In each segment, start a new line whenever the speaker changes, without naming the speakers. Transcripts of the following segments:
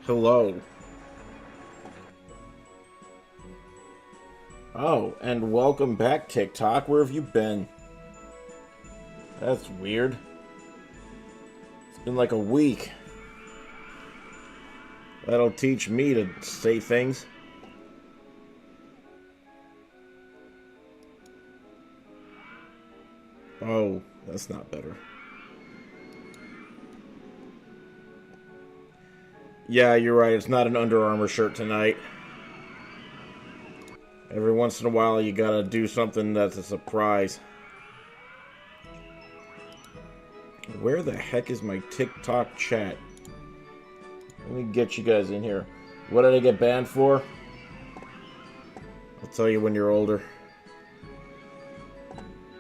Hello. Oh, and welcome back, TikTok. Where have you been? That's weird. It's been like a week. That'll teach me to say things. Oh, that's not better. Yeah, you're right. It's not an Under Armour shirt tonight. Every once in a while, you gotta do something that's a surprise. Where the heck is my TikTok chat? Let me get you guys in here. What did I get banned for? I'll tell you when you're older.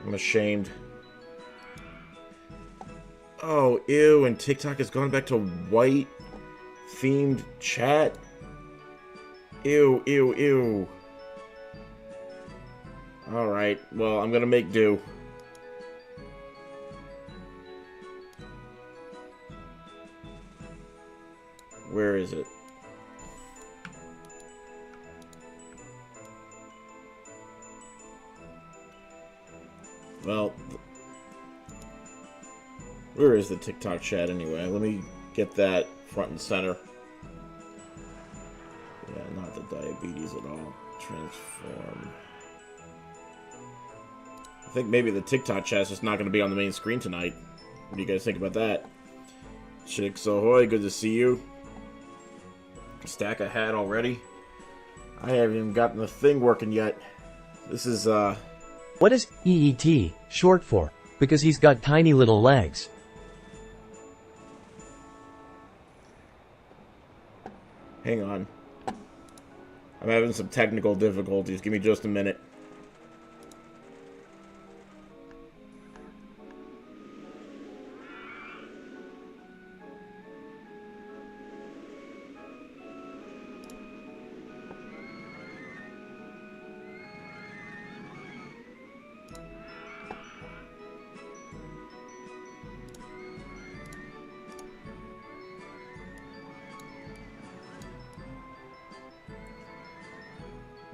I'm ashamed. Oh, ew, and TikTok has gone back to white themed chat? Ew, ew, ew. Alright, well, I'm gonna make do. Where is it? Well, where is the TikTok chat anyway? Let me get that front and center. Yeah, not the diabetes at all. Transform. I think maybe the TikTok chat's just not going to be on the main screen tonight. What do you guys think about that? Chicks ahoy, good to see you. Stack a hat already. I haven't even gotten the thing working yet. This is,
What is EET short for? Because he's got tiny little legs.
Hang on. I'm having some technical difficulties. Give me just a minute.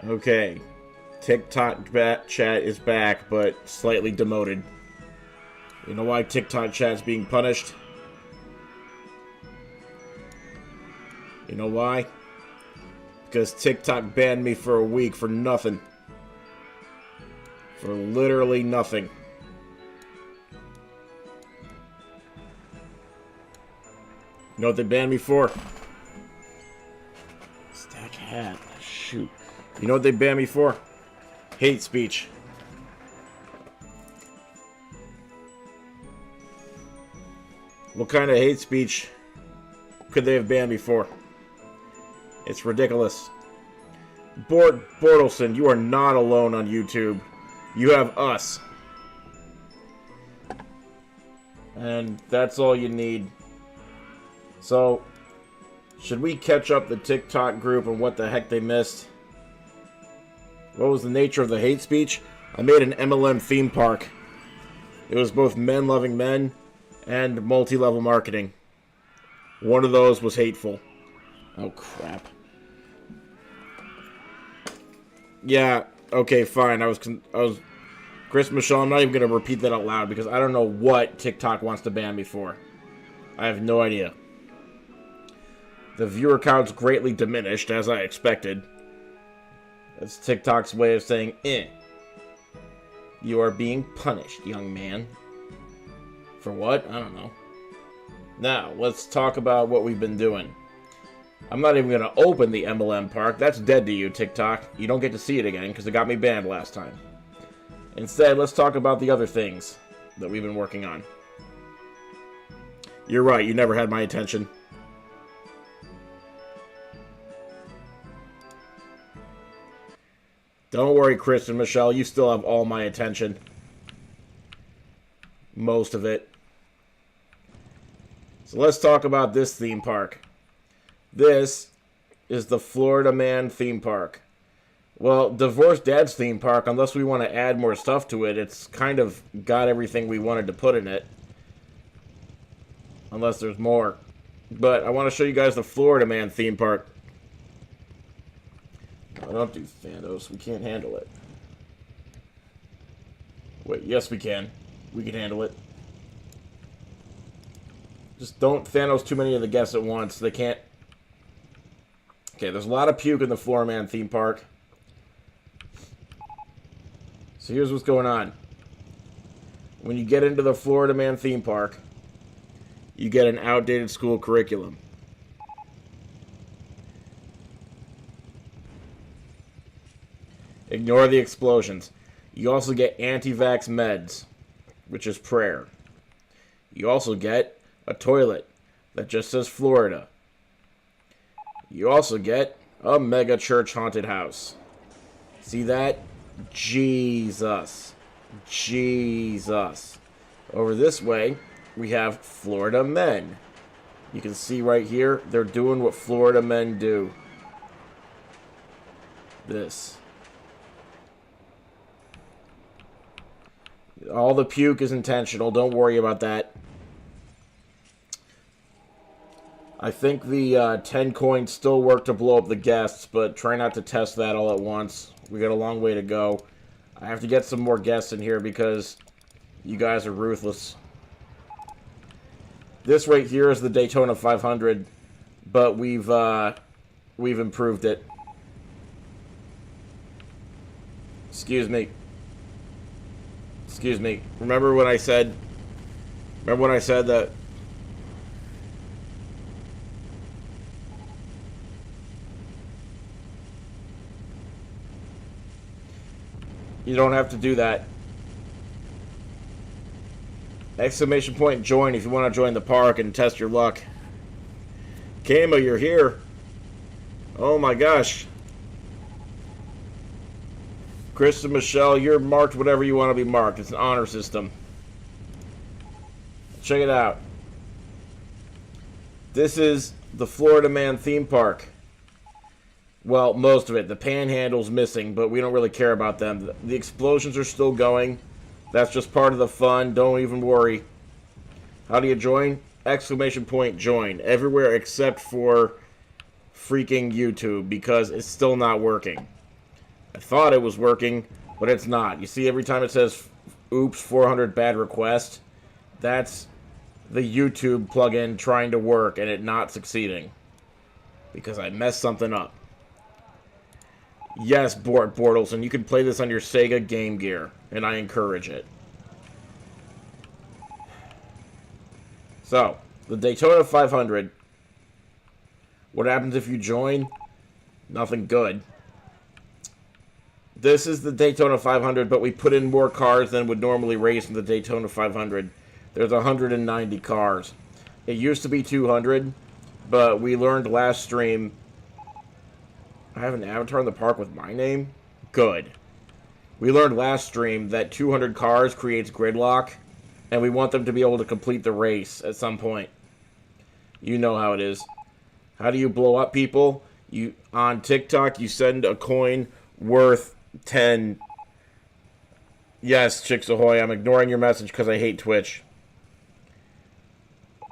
Okay, TikTok chat is back, but slightly demoted. You know why TikTok chat's being punished? You know why? Because TikTok banned me for a week for nothing. For literally nothing. You know what they banned me for? Stack hat. Shoot. You know what they banned me for? Hate speech. What kind of hate speech could they have banned me for? It's ridiculous. Bortelson, you are not alone on YouTube. You have us. And that's all you need. So, should we catch up the TikTok group and what the heck they missed? What was the nature of the hate speech? I made an MLM theme park. It was both men loving men and multi-level marketing. One of those was hateful. Oh, crap. Yeah, okay, fine. I was Chris Michelle, I'm not even going to repeat that out loud because I don't know what TikTok wants to ban me for. I have no idea. The viewer count's greatly diminished, as I expected. That's TikTok's way of saying, you are being punished, young man. For what? I don't know. Now, let's talk about what we've been doing. I'm not even going to open the MLM park. That's dead to you, TikTok. You don't get to see it again, because it got me banned last time. Instead, let's talk about the other things that we've been working on. You're right, you never had my attention. Don't worry, Chris and Michelle, you still have all my attention. Most of it. So let's talk about this theme park. This is the Florida Man theme park. Well, Divorced Dad's theme park, unless we want to add more stuff to it, it's kind of got everything we wanted to put in it. Unless there's more. But I want to show you guys the Florida Man theme park. No, don't do Thanos. We can't handle it. Wait, yes we can. We can handle it. Just don't Thanos too many of the guests at once. They can't... Okay, there's a lot of puke in the Florida Man theme park. So here's what's going on. When you get into the Florida Man theme park, you get an outdated school curriculum. Ignore the explosions. You also get anti-vax meds, which is prayer. You also get a toilet that just says Florida. You also get a mega church haunted house. See that? Jesus. Jesus. Over this way, we have Florida men. You can see right here, they're doing what Florida men do. This. All the puke is intentional. Don't worry about that. I think the 10 coins still work to blow up the guests, but try not to test that all at once. We got a long way to go. I have to get some more guests in here because you guys are ruthless. This right here is the Daytona 500, but we've improved it. Excuse me. Excuse me. Remember when I said that you don't have to do that. Exclamation point join if you want to join the park and test your luck. Kama, you're here. Oh my gosh. Chris and Michelle, you're marked whatever you want to be marked. It's an honor system. Check it out. This is the Florida Man theme park. Well, most of it. The panhandle's missing, but we don't really care about them. The explosions are still going. That's just part of the fun. Don't even worry. How do you join? Exclamation point join. Everywhere except for freaking YouTube, because it's still not working. I thought it was working, but it's not. You see, every time it says, oops, 400 bad request, that's the YouTube plugin trying to work and it not succeeding. Because I messed something up. Yes, Bortles, and you can play this on your Sega Game Gear, and I encourage it. So, the Daytona 500. What happens if you join? Nothing good. This is the Daytona 500, but we put in more cars than would normally race in the Daytona 500. There's 190 cars. It used to be 200, but we learned last stream... I have an avatar in the park with my name? Good. We learned last stream that 200 cars creates gridlock, and we want them to be able to complete the race at some point. You know how it is. How do you blow up people? On TikTok, you send a coin worth 10. Yes, Chicks Ahoy, I'm ignoring your message because I hate Twitch.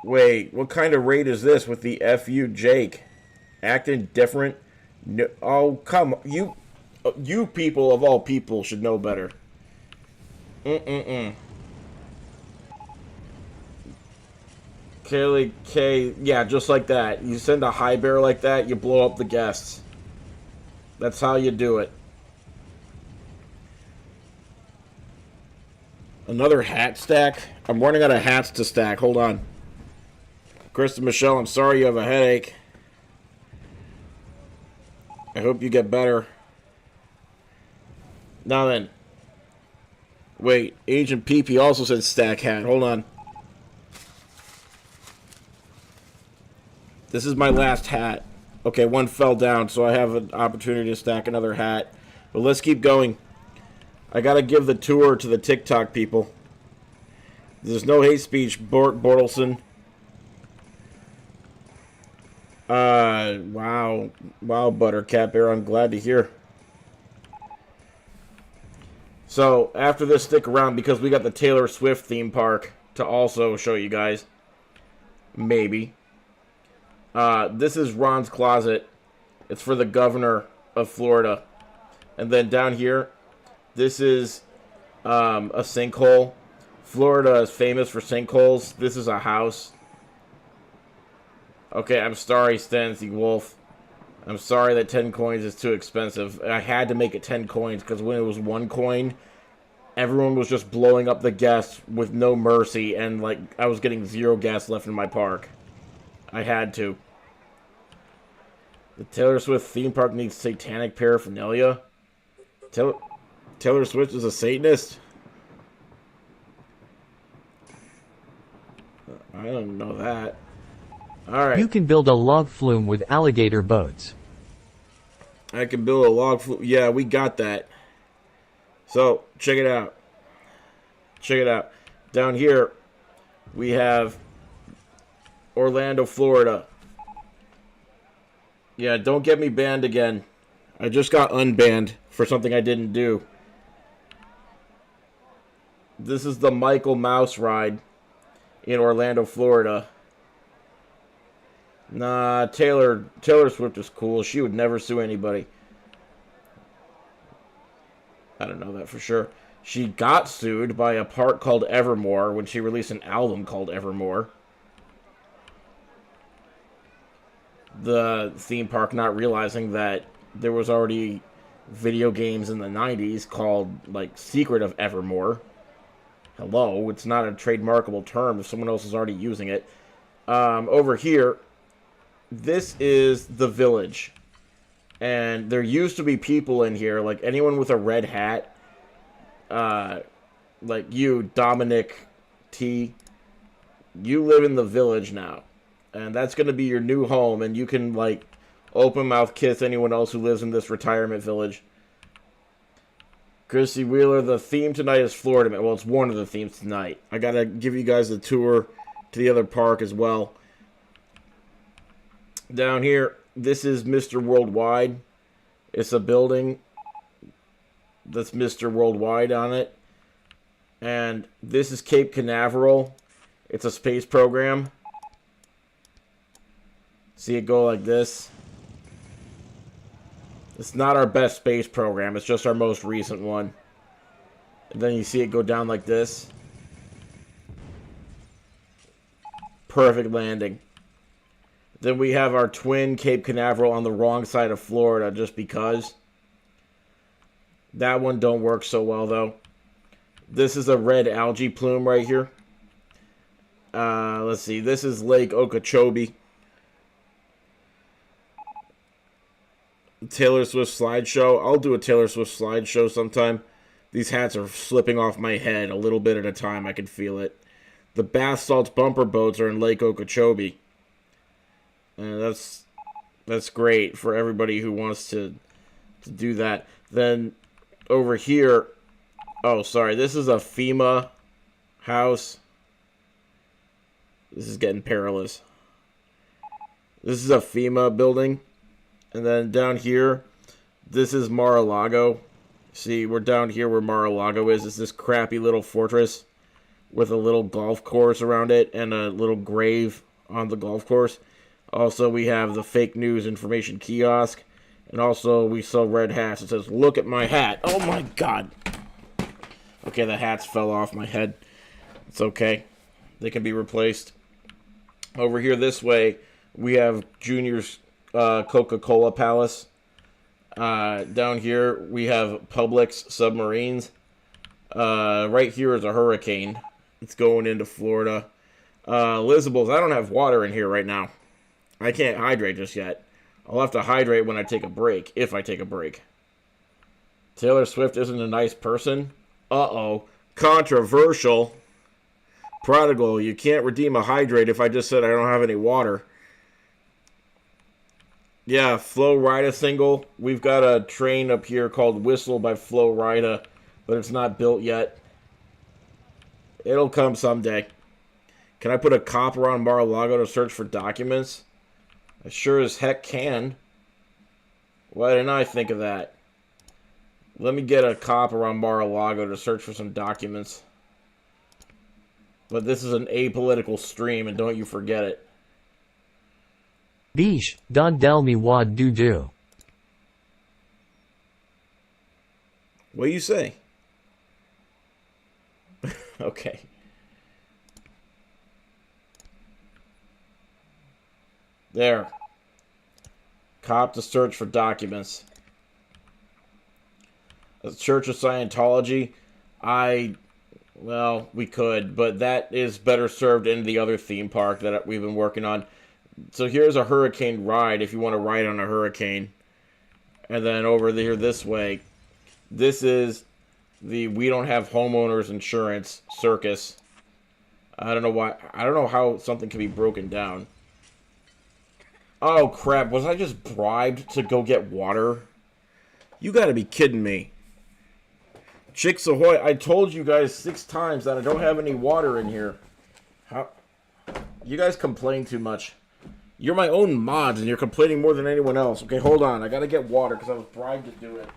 Wait, what kind of raid is this with the FU Jake? Acting different? No, oh, come on. You people of all people should know better. Kaylee K, yeah, just like that. You send a high bear like that, you blow up the guests. That's how you do it. Another hat stack? I'm running out of hats to stack. Hold on. Chris and Michelle, I'm sorry you have a headache. I hope you get better. Now then. Wait, Agent PP also said stack hat. Hold on. This is my last hat. Okay, one fell down, so I have an opportunity to stack another hat. But let's keep going. I gotta give the tour to the TikTok people. There's no hate speech, Bortelson. Wow. Wow, Buttercat Bear, I'm glad to hear. So, after this, stick around because we got the Taylor Swift theme park to also show you guys. Maybe. This is Ron's closet. It's for the governor of Florida. And then down here, this is a sinkhole. Florida is famous for sinkholes. This is a house. Okay, I'm sorry, Stancy Wolf. I'm sorry that 10 coins is too expensive. I had to make it 10 coins because when it was 1 coin, everyone was just blowing up the guests with no mercy, and like I was getting 0 gas left in my park. I had to. The Taylor Swift theme park needs satanic paraphernalia. Taylor Swift is a Satanist? I don't know that. Alright.
You can build a log flume with alligator boats.
I can build a log flume. Yeah, we got that. So, check it out. Check it out. Down here, we have Orlando, Florida. Yeah, don't get me banned again. I just got unbanned for something I didn't do. This is the Michael Mouse ride in Orlando, Florida. Nah, Taylor Swift is cool. She would never sue anybody. I don't know that for sure. She got sued by a park called Evermore when she released an album called Evermore. The theme park not realizing that there was already video games in the 90s called, like, Secret of Evermore. Hello, it's not a trademarkable term if someone else is already using it. Over here, this is the village. And there used to be people in here, like anyone with a red hat, like you, Dominic T. You live in the village now. And that's going to be your new home, and you can, like, open mouth kiss anyone else who lives in this retirement village. Chrissy Wheeler, the theme tonight is Florida Man. Well, it's one of the themes tonight. I got to give you guys a tour to the other park as well. Down here, this is Mr. Worldwide. It's a building that's Mr. Worldwide on it. And this is Cape Canaveral. It's a space program. See it go like this. It's not our best space program. It's just our most recent one. And then you see it go down like this. Perfect landing. Then we have our twin Cape Canaveral on the wrong side of Florida just because. That one don't work so well though. This is a red algae plume right here. Let's see. This is Lake Okeechobee. Taylor Swift slideshow. I'll do a Taylor Swift slideshow sometime. These hats are slipping off my head a little bit at a time. I can feel it. The bath salts bumper boats are in Lake Okeechobee. And that's great for everybody who wants to do that. Then over here, oh sorry, this is a FEMA house. This is getting perilous. This is a FEMA building. And then down here, this is Mar-a-Lago. See, we're down here where Mar-a-Lago is. It's this crappy little fortress with a little golf course around it and a little grave on the golf course. Also, we have the fake news information kiosk. And also, we sell red hats. It says, "Look at my hat." Oh my god. Okay, the hats fell off my head. It's okay. They can be replaced. Over here this way, we have Junior's Coca-Cola Palace. Down here, we have Publix submarines. Right here is a hurricane. It's going into Florida. Elizabeth, I don't have water in here right now. I can't hydrate just yet. I'll have to hydrate when I take a break, if I take a break. Taylor Swift isn't a nice person? Uh-oh. Controversial. Prodigal, you can't redeem a hydrate if I just said I don't have any water. Yeah, Flo Rida single. We've got a train up here called Whistle by Flo Rida, but it's not built yet. It'll come someday. Can I put a copper on Mar-a-Lago to search for documents? I sure as heck can. Why didn't I think of that? Let me get a copper on Mar-a-Lago to search for some documents. But this is an apolitical stream, and don't you forget it.
Bish, don del mi wad do do.
What do you say? Okay. There. Cop to search for documents. A Church of Scientology. Well, we could, but that is better served in the other theme park that we've been working on. So here's a hurricane ride if you want to ride on a hurricane. And then over here this way, this is the we don't have homeowners insurance circus. I don't know why. I don't know how something can be broken down. Oh crap, was I just bribed to go get water? You gotta be kidding me. Chicks Ahoy, I told you guys 6 times that I don't have any water in here. How? You guys complain too much. You're my own mods and you're complaining more than anyone else. Okay, hold on. I gotta get water because I was bribed to do it.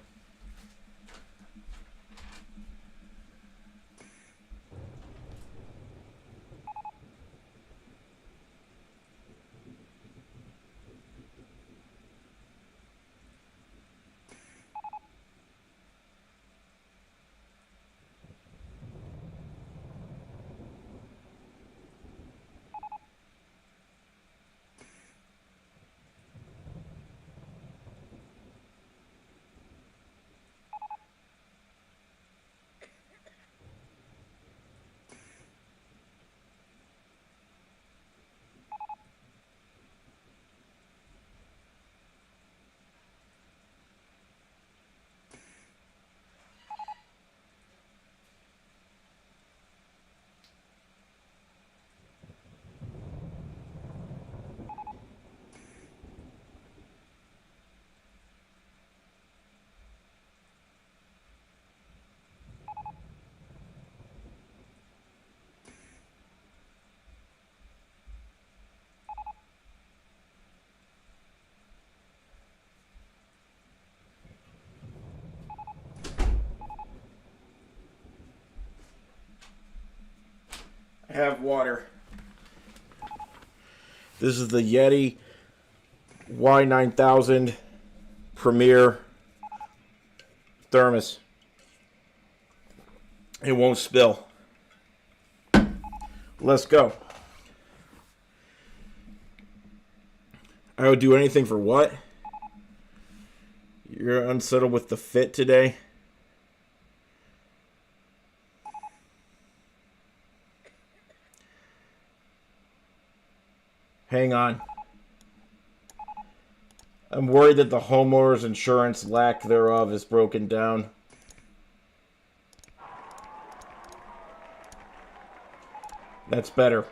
I have water. This is the Yeti Y9000 Premier thermos. It won't spill. Let's go. I would do anything for what? You're unsettled with the fit today? Hang on. I'm worried that the homeowner's insurance lack thereof is broken down. That's better.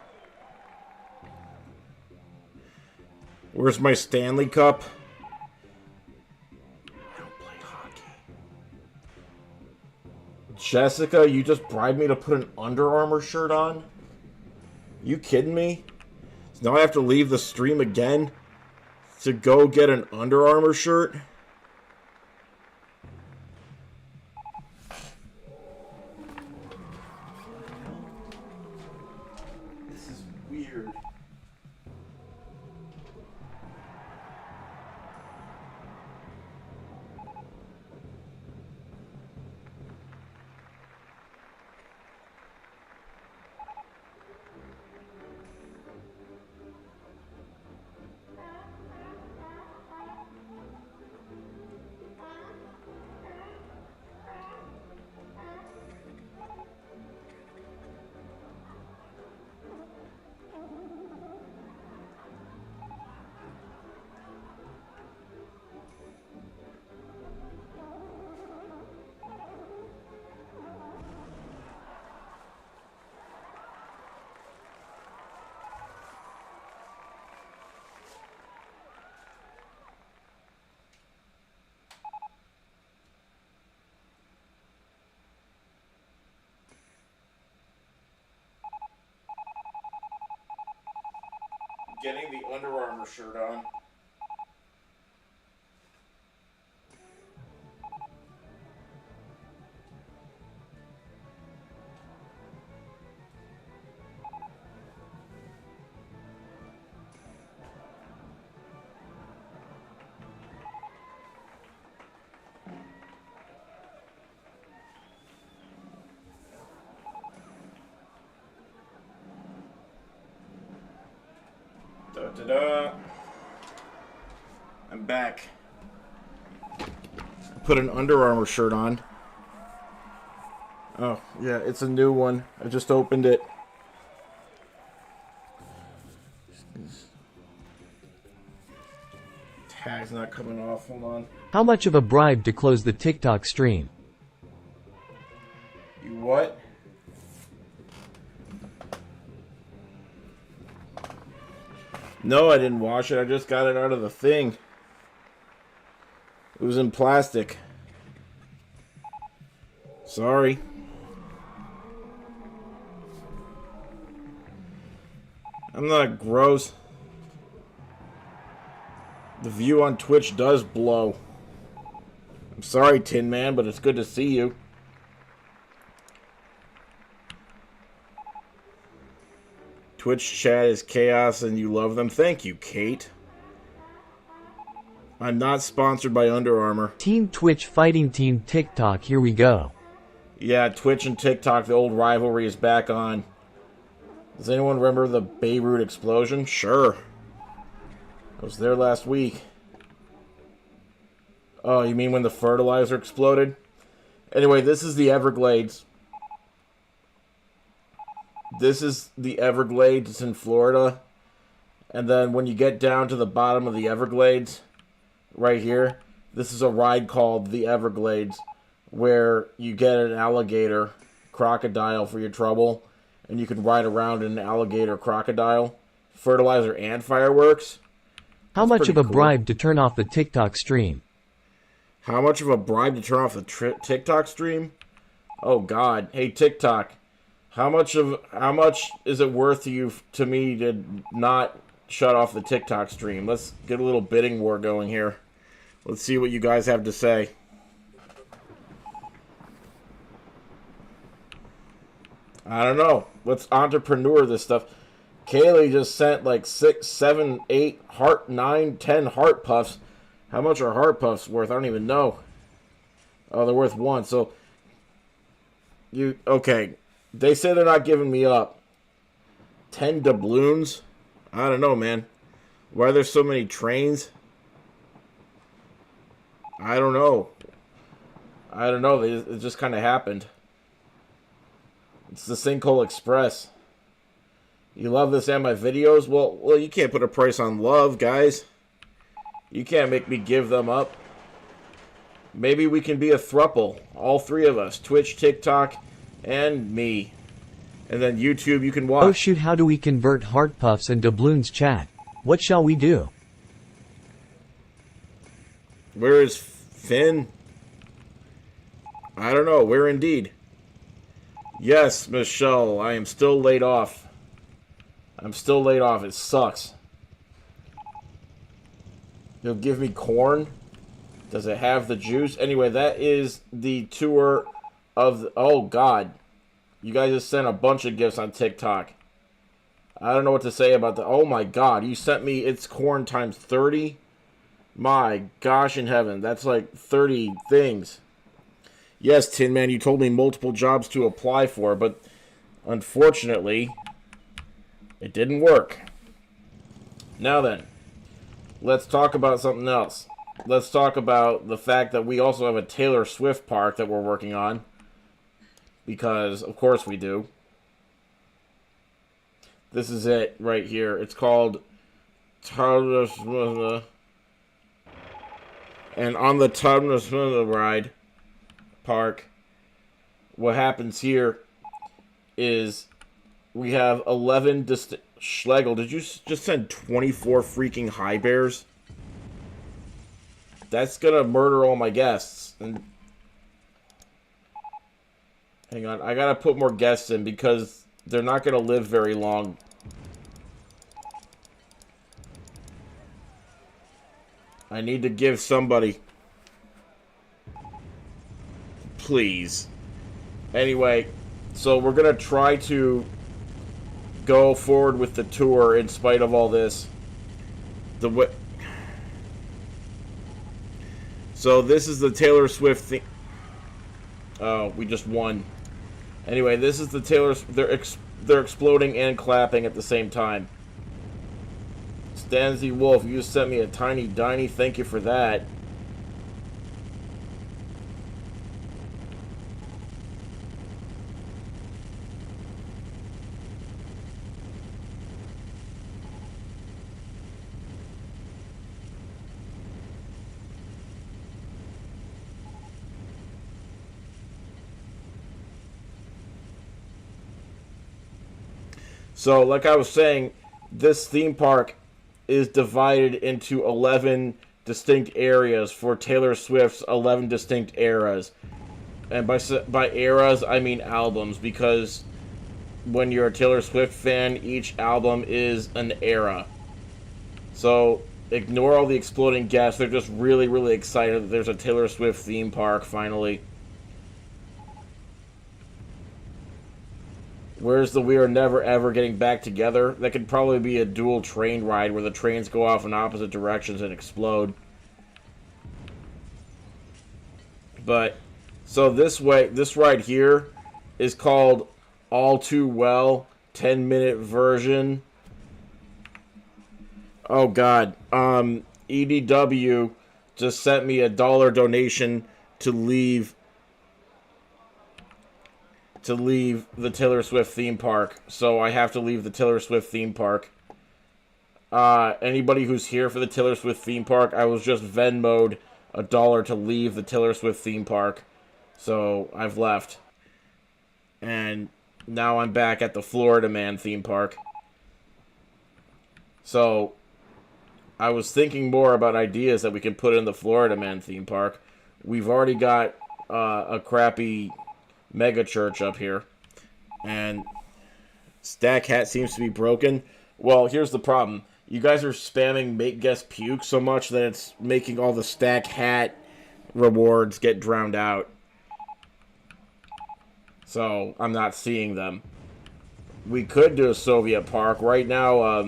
Where's my Stanley Cup? I don't play hockey. Jessica, you just bribed me to put an Under Armour shirt on? You kidding me? So now I have to leave the stream again to go get an Under Armour shirt? This is weird. Getting the Under Armour shirt on. Da-da-da. I'm back. Put an Under Armour shirt on. Oh, yeah, it's a new one. I just opened it. Tag's not coming off. Hold on.
How much of a bribe to close the TikTok stream?
You what? No, I didn't wash it. I just got it out of the thing. It was in plastic. Sorry. I'm not gross. The view on Twitch does blow. I'm sorry, Tin Man, but it's good to see you. Twitch chat is chaos and you love them. Thank you, Kate. I'm not sponsored by Under Armour.
Team Twitch fighting Team TikTok, here we go.
Yeah, Twitch and TikTok, the old rivalry is back on. Does anyone remember the Beirut explosion? Sure. I was there last week. Oh, you mean when the fertilizer exploded? Anyway, this is the Everglades. This is the Everglades. It's in Florida. And then when you get down to the bottom of the Everglades, right here, this is a ride called the Everglades, where you get an alligator crocodile for your trouble, and you can ride around in an alligator crocodile, fertilizer and fireworks.
How much of a bribe to turn off the TikTok stream?
How much of a bribe to turn off the TikTok stream? Oh God! Hey TikTok, how much is it worth to me to not shut off the TikTok stream? Let's get a little bidding war going here. Let's see what you guys have to say. I don't know. Let's entrepreneur this stuff. Kaylee just sent like 6, 7, 8 heart, 9, 10 heart puffs. How much are heart puffs worth? I don't even know. Oh, they're worth 1. So okay? They say they're not giving me up. 10 doubloons? I don't know, man. Why are there so many trains? I don't know. It just kind of happened. It's the Sinkhole Express. You love this and my videos? Well, you can't put a price on love, guys. You can't make me give them up. Maybe we can be a throuple. All 3 of us. Twitch, TikTok, and me. And then YouTube you can watch.
Oh shoot, how do we convert heart puffs and doubloons chat? What shall we do?
Where is Finn? I don't know. Where indeed? Yes, Michelle, I am still laid off. I'm still laid off. It sucks. You'll give me corn? Does it have the juice? Anyway, that is the tour of the... Oh, God. You guys just sent a bunch of gifts on TikTok. I don't know what to say about that. Oh, my God. You sent me It's Corn times 30? My gosh in heaven. That's like 30 things. Yes, Tin Man, you told me multiple jobs to apply for, but unfortunately, it didn't work. Now then, let's talk about something else. Let's talk about the fact that we also have a Taylor Swift park that we're working on. Because, of course we do. This is it right here. It's called Taylor Swift. And on the Taylor Swift ride park, what happens here is we have 11 Schlegel, did you just send 24 freaking high bears? That's gonna murder all my guests. And hang on, I gotta put more guests in because they're not gonna live very long. I need to give somebody. Please. Anyway, so we're gonna try to go forward with the tour in spite of all this. So this is the Taylor Swift thing. Oh, we just won. Anyway, this is the Taylor. They're exploding and clapping at the same time. Stanzy Wolf, you just sent me a tiny diny. Thank you for that. So, like I was saying, this theme park is divided into 11 distinct areas for Taylor Swift's 11 distinct eras. And by eras, I mean albums, because when you're a Taylor Swift fan, each album is an era. So, ignore all the exploding guests. They're just really, really excited that there's a Taylor Swift theme park, finally. Where's the we are never ever getting back together? That could probably be a dual train ride where the trains go off in opposite directions and explode. But, so this ride here is called All Too Well 10-minute version. Oh god. EDW just sent me $1 donation to leave the Taylor Swift theme park. So I have to leave the Taylor Swift theme park. Anybody who's here for the Taylor Swift theme park, I was just Venmo'd $1 to leave the Taylor Swift theme park. So I've left. And now I'm back at the Florida Man theme park. So I was thinking more about ideas that we can put in the Florida Man theme park. We've already got a crappy mega church up here, and Stack Hat seems to be broken. Well, here's the problem. You guys are spamming make guest puke so much that it's making all the Stack Hat rewards get drowned out. So, I'm not seeing them. We could do a Soviet park. Right now, I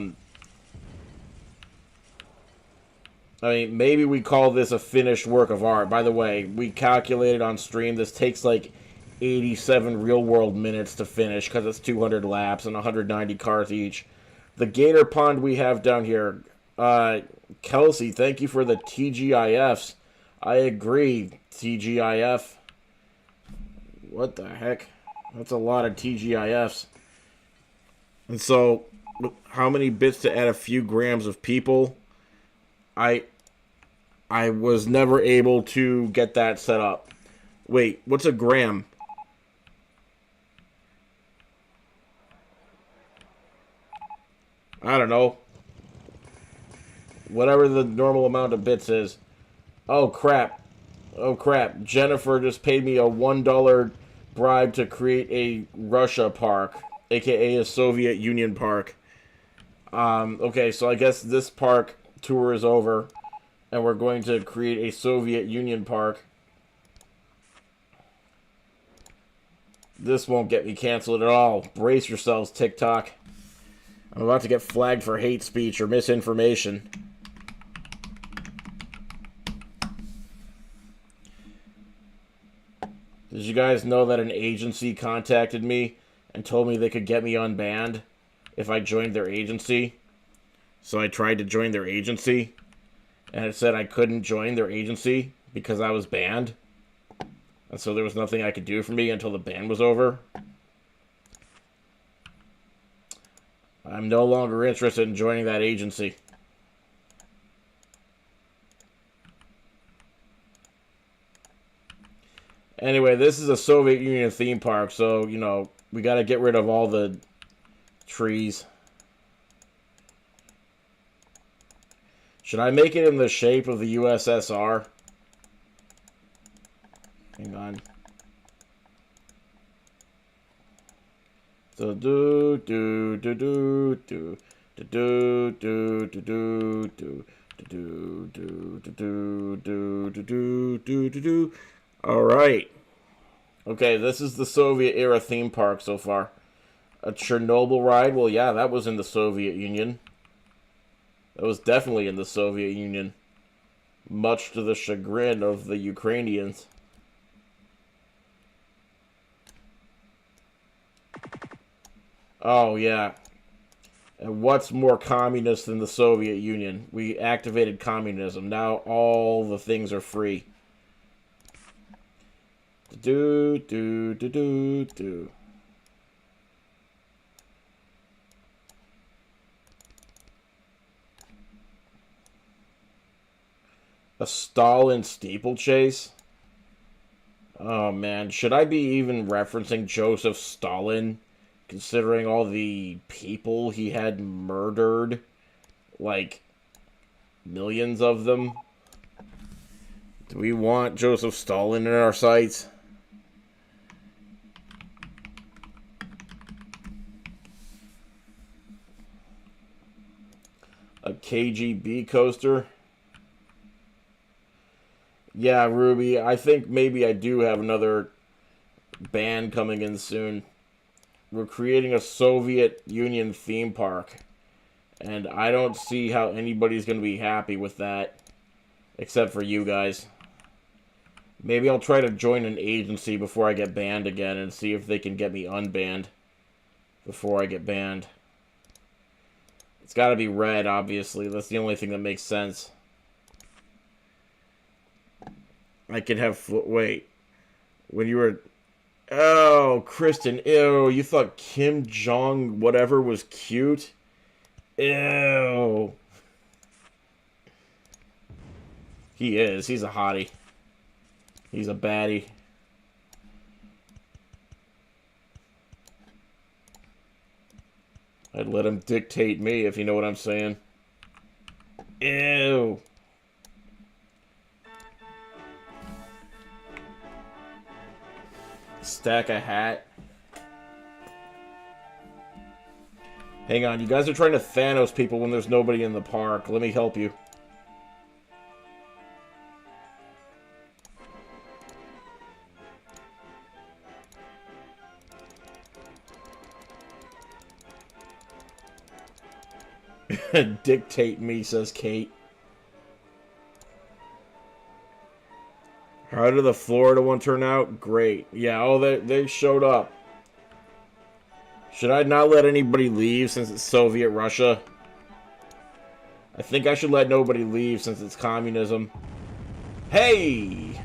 mean, maybe we call this a finished work of art. By the way, we calculated on stream, this takes like 87 real-world minutes to finish because it's 200 laps and 190 cars each. The gator pond we have down here, Kelsey, thank you for the TGIFs. I agree, TGIF. What the heck? That's a lot of TGIFs. And so, how many bits to add a few grams of people? I was never able to get that set up. Wait, what's a gram? I don't know. Whatever the normal amount of bits is. Oh, crap. Oh, crap. Jennifer just paid me a $1 bribe to create a Russia park, aka a Soviet Union park. Okay, so I guess this park tour is over, and we're going to create a Soviet Union park. This won't get me canceled at all. Brace yourselves, TikTok. I'm about to get flagged for hate speech or misinformation. Did you guys know that an agency contacted me and told me they could get me unbanned if I joined their agency? So I tried to join their agency, and it said I couldn't join their agency because I was banned. And so there was nothing I could do for me until the ban was over. I'm no longer interested in joining that agency. Anyway, this is a Soviet Union theme park, so, you know, we gotta get rid of all the trees. Should I make it in the shape of the USSR? Hang on. So do do do do do do do do do do do do do do do do do. All right. Okay, this is the Soviet era theme park so far. A Chernobyl ride? Well, yeah, that was in the Soviet Union. That was definitely in the Soviet Union. Much to the chagrin of the Ukrainians. Oh, yeah. And what's more communist than the Soviet Union? We activated communism. Now all the things are free. Do do do do do. A Stalin steeplechase? Oh man, should I be even referencing Joseph Stalin, considering all the people he had murdered? Like, millions of them? Do we want Joseph Stalin in our sights? A KGB coaster? Yeah, Ruby, I think maybe I do have another band coming in soon. We're creating a Soviet Union theme park. And I don't see how anybody's going to be happy with that. Except for you guys. Maybe I'll try to join an agency before I get banned again and see if they can get me unbanned before I get banned. It's got to be red, obviously. That's the only thing that makes sense. I could have... Wait. When you were... Oh, Kristen. Ew. You thought Kim Jong whatever was cute? Ew. He is. He's a hottie. He's a baddie. I'd let him dictate me, if you know what I'm saying. Ew. Stack a hat. Hang on, you guys are trying to Thanos people when there's nobody in the park. Let me help you. Dictate me, says Kate. How did the Florida one turn out? Great. Yeah, oh, they showed up. Should I not let anybody leave since it's Soviet Russia? I think I should let nobody leave since it's communism. Hey!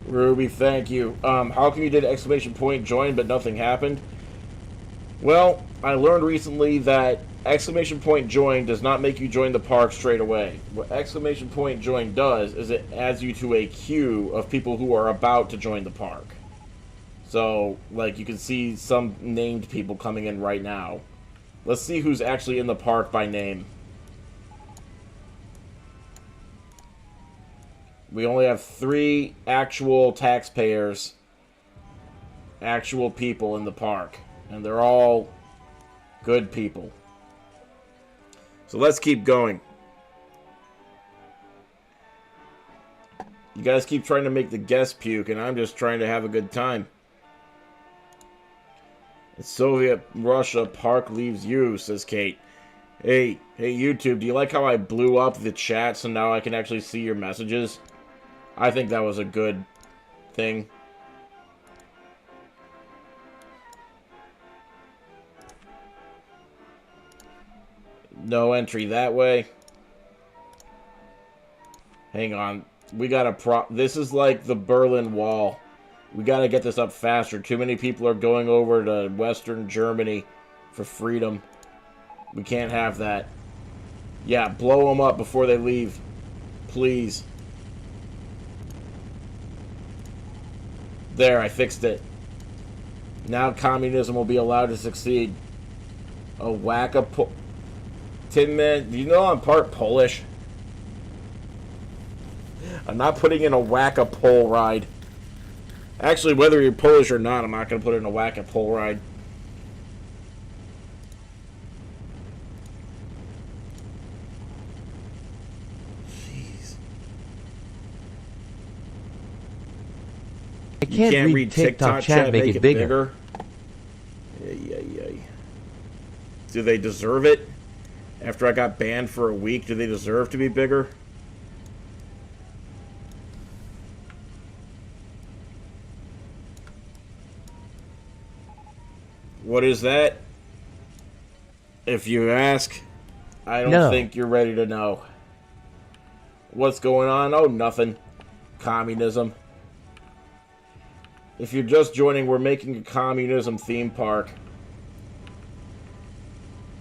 Ruby, thank you. How come you did exclamation point join but nothing happened? Well, I learned recently that exclamation point join does not make you join the park straight away. What exclamation point join does is it adds you to a queue of people who are about to join the park. So, like, you can see some named people coming in right now. Let's see who's actually in the park by name. We only have 3 actual taxpayers, actual people in the park. And they're all good people. So let's keep going. You guys keep trying to make the guest puke, and I'm just trying to have a good time. In Soviet Russia, park leaves you, says Kate. Hey, YouTube, do you like how I blew up the chat so now I can actually see your messages? I think that was a good thing. No entry that way. Hang on. We gotta this is like the Berlin Wall. We gotta get this up faster. Too many people are going over to Western Germany for freedom. We can't have that. Yeah, blow them up before they leave. Please. There, I fixed it. Now communism will be allowed to succeed. A whack-a-pull. Tin Man, do you know I'm part Polish? I'm not putting in a whack-a-pole ride. Actually, whether you're Polish or not, I'm not going to put in a whack-a-pole ride. Jeez.
I can't read TikTok chat, make it bigger.
Yay. Do they deserve it? After I got banned for a week, do they deserve to be bigger? What is that? If you ask, I don't
No.
think you're ready to know. What's going on? Oh, nothing. Communism. If you're just joining, we're making a communism theme park.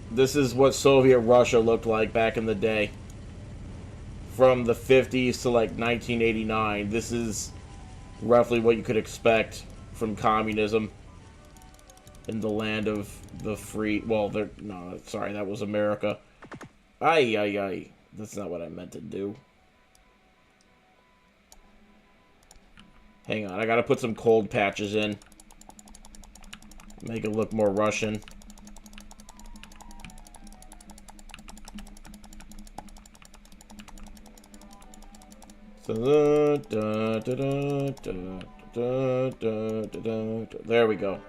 This is what Soviet Russia looked like back in the day. From the 50s to like 1989. This is roughly what you could expect from communism in the land of the free. Well, no, sorry, that was America. Ay, ay, ay. That's not what I meant to do. Hang on, I gotta put some cold patches in. Make it look more Russian. There we go.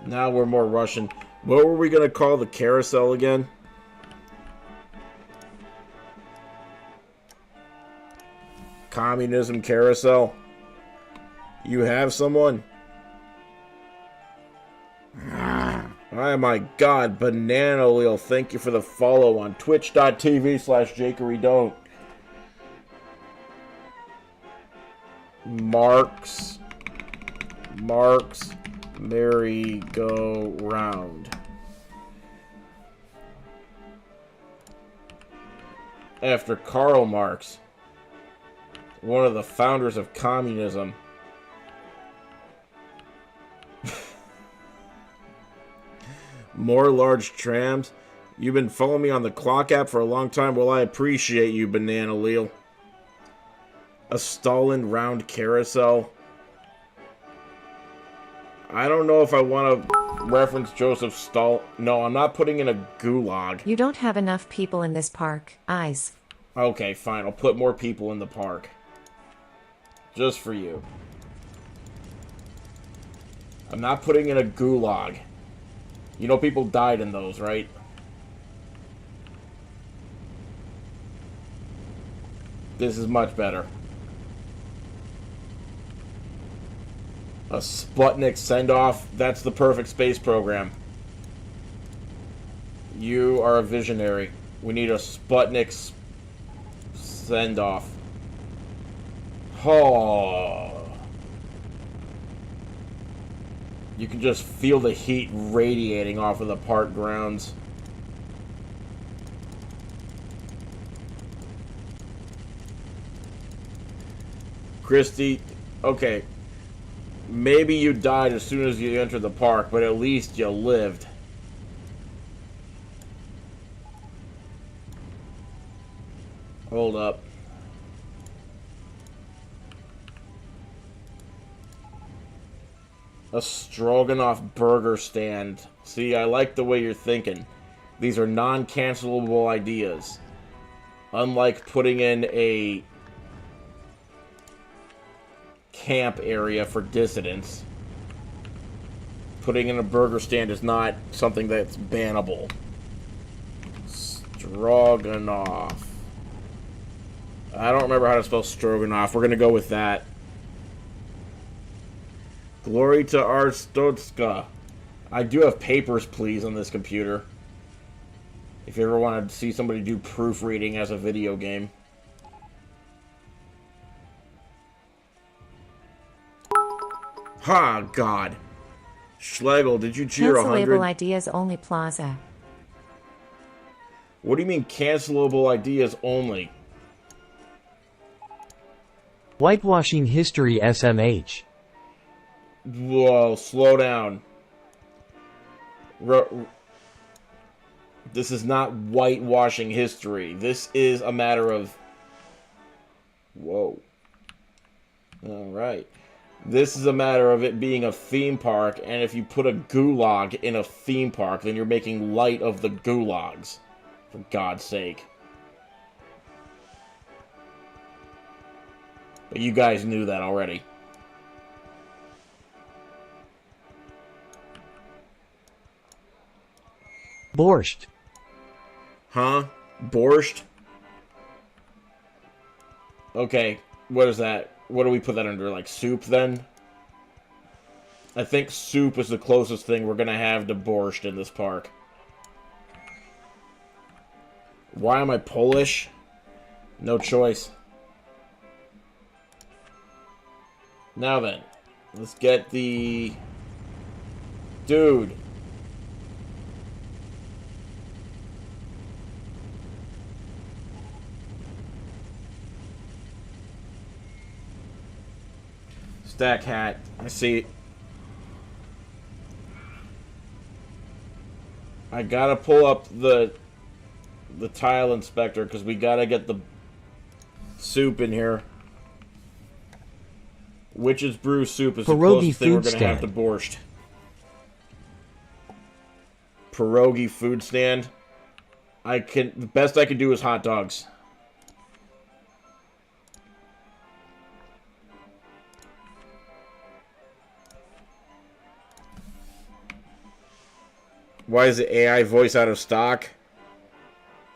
Now we're more Russian. What were we gonna call the carousel again? Communism carousel. You have someone? Oh my god, Banana Wheel, thank you for the follow on twitch.tv/jakeydon't. Mark's merry-go-round. After Karl Marx, one of the founders of communism. More large trams. You've been following me on the clock app for a long time. Well, I appreciate you, Banana Wheel. A Stalin round carousel. I don't know if I want to reference Joseph Stalin. No, I'm not putting in a gulag.
You don't have enough people in this park. Eyes.
Okay, fine. I'll put more people in the park. Just for you. I'm not putting in a gulag. You know people died in those, right? This is much better. A Sputnik send-off. That's the perfect space program. You are a visionary. We need a Sputnik send-off. Oh. You can just feel the heat radiating off of the park grounds. Christy, okay. Maybe you died as soon as you entered the park, but at least you lived. Hold up. A Stroganoff burger stand. See, I like the way you're thinking. These are non-cancelable ideas. Unlike putting in a camp area for dissidents, putting in a burger stand is not something that's bannable. Stroganoff. I don't remember how to spell stroganoff. We're going to go with that. Glory to Arstotska. I do have papers, please, on this computer. If you ever want to see somebody do proofreading as a video game. Ha, God. Schlegel, did you cheer 100?
Cancelable ideas only plaza.
What do you mean cancelable ideas only?
Whitewashing history SMH.
Whoa, slow down. This is not whitewashing history. This is a matter of... Whoa. Alright. This is a matter of it being a theme park, and if you put a gulag in a theme park, then you're making light of the gulags. For God's sake. But you guys knew that already.
Borscht.
Huh? Borscht? Okay, what is that? What do we put that under? Like soup, then? I think soup is the closest thing we're gonna have to borscht in this park. Why am I Polish? No choice. Now then, let's get the... Dude. Stack hat. I see. I gotta pull up the tile inspector because we gotta get the soup in here. Witch's brew soup is the closest thing we're gonna have to borscht. Pierogi food stand. The best I can do is hot dogs. Why is the AI voice out of stock?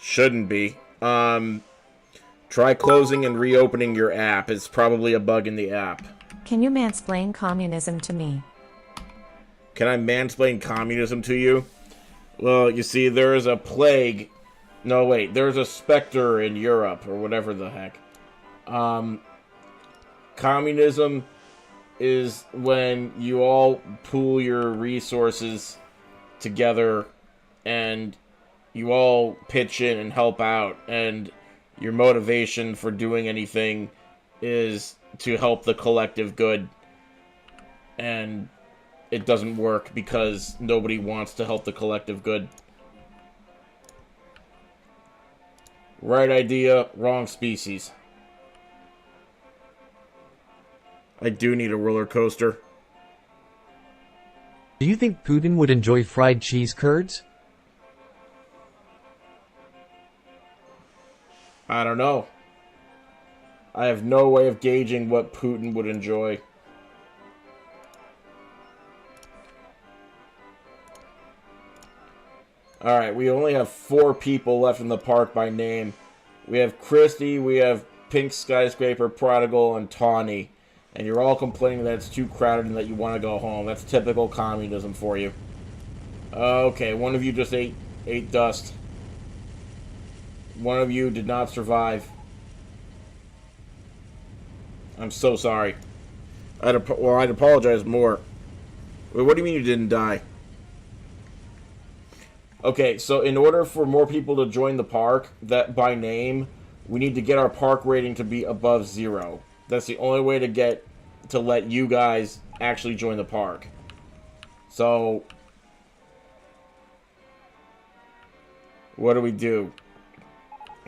Shouldn't be. Try closing and reopening your app. It's probably a bug in the app.
Can you mansplain communism to me?
Can I mansplain communism to you? Well, you see, there is a plague. No, wait. There's a specter in Europe, or whatever the heck. Communism is when you all pool your resources together and you all pitch in and help out, and your motivation for doing anything is to help the collective good, and it doesn't work because nobody wants to help the collective good. Right idea, wrong species. I do need a roller coaster.
Do you think Putin would enjoy fried cheese curds?
I don't know. I have no way of gauging what Putin would enjoy. Alright, we only have 4 people left in the park by name. We have Christy, we have Pink Skyscraper, Prodigal, and Tawny. And you're all complaining that it's too crowded and that you want to go home. That's typical communism for you. Okay, one of you just ate dust. One of you did not survive. I'm so sorry. I'd apologize more. Wait, what do you mean you didn't die? Okay, so in order for more people to join the park, that by name, we need to get our park rating to be above 0. That's the only way to let you guys actually join the park. So, what do we do?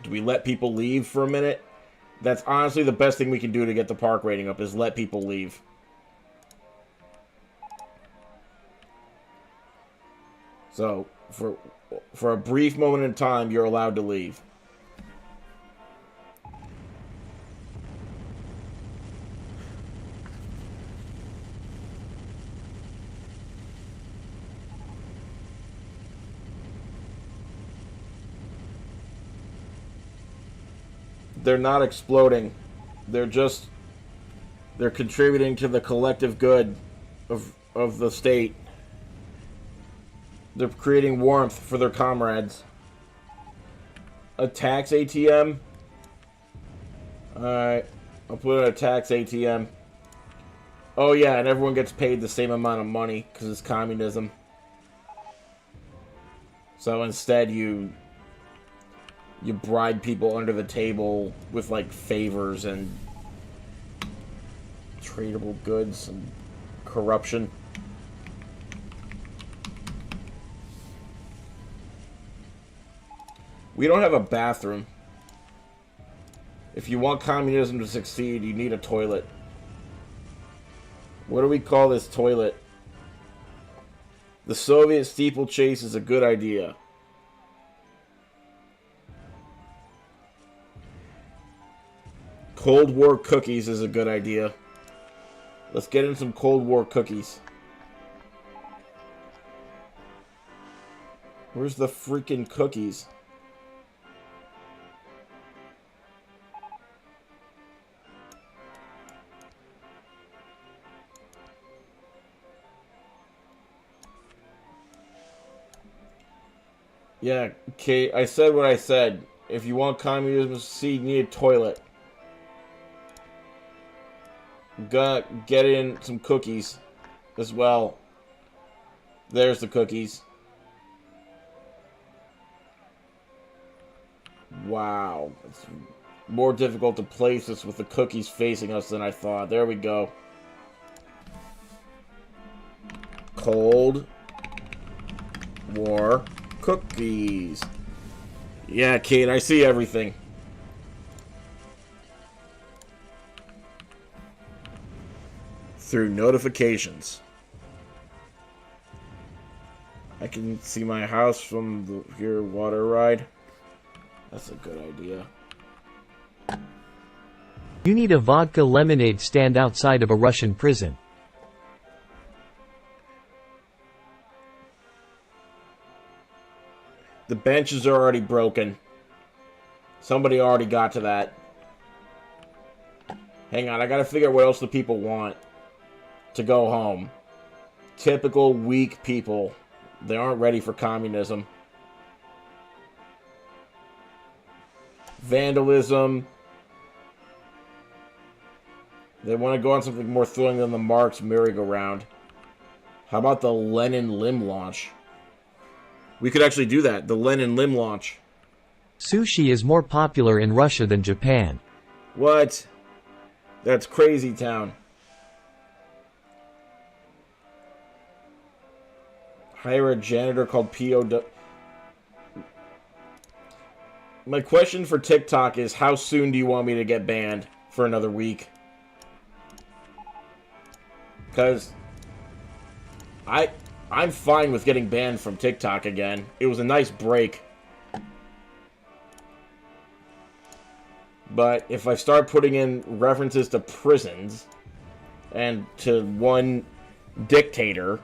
Do we let people leave for a minute? That's honestly the best thing we can do to get the park rating up, is let people leave. So, for a brief moment in time, you're allowed to leave. They're not exploding. They're contributing to the collective good of the state. They're creating warmth for their comrades. A tax ATM? Alright. I'll put in a tax ATM. Oh yeah, and everyone gets paid the same amount of money because it's communism. So instead you bribe people under the table with like favors and tradable goods and corruption. We don't have a bathroom. If you want communism to succeed, you need a toilet. What do we call this toilet? The Soviet steeplechase is a good idea. Cold War cookies is a good idea. Let's get in some Cold War cookies. Where's the freaking cookies? Yeah, Kate, I said what I said. If you want communism to succeed, you need a toilet. Gonna get in some cookies as well. There's the cookies. Wow. It's more difficult to place this with the cookies facing us than I thought. There we go. Cold War cookies. Yeah, Kate, I see everything. Through notifications. I can see my house from your water ride. That's a good idea.
You need a vodka lemonade stand outside of a Russian prison.
The benches are already broken. Somebody already got to that. Hang on, I gotta figure out what else the people want to go home. Typical weak people. They aren't ready for communism. Vandalism. They want to go on something more thrilling than the Marx merry-go-round. How about the Lenin LIM Launch? We could actually do that. The Lenin LIM Launch.
Sushi is more popular in Russia than Japan.
What? That's crazy town. Hire a janitor called POW. My question for TikTok is, how soon do you want me to get banned for another week? Because I'm fine with getting banned from TikTok again. It was a nice break. But if I start putting in references to prisons and to one dictator,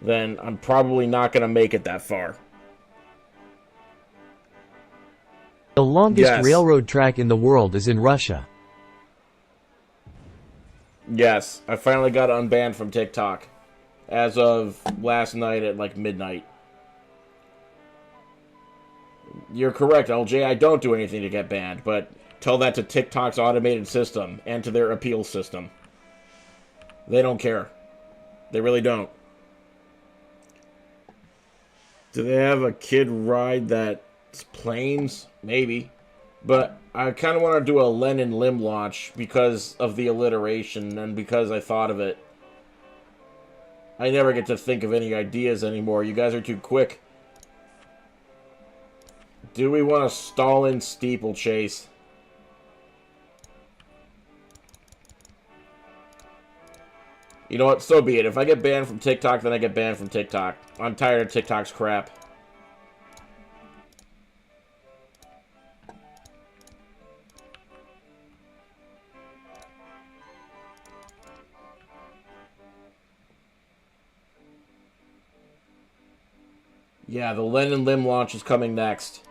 then I'm probably not going to make it that far.
The longest railroad track in the world is in Russia.
Yes, I finally got unbanned from TikTok as of last night at like midnight. You're correct, LJ. I don't do anything to get banned, but tell that to TikTok's automated system and to their appeal system. They don't care. They really don't. Do they have a kid ride that's planes? Maybe. But I kind of want to do a Lenin LIM launch because of the alliteration and because I thought of it. I never get to think of any ideas anymore. You guys are too quick. Do we want a Stalin steeplechase? You know what? So be it. If I get banned from TikTok, then I get banned from TikTok. I'm tired of TikTok's crap. Yeah, the Lenin LIM launch is coming next.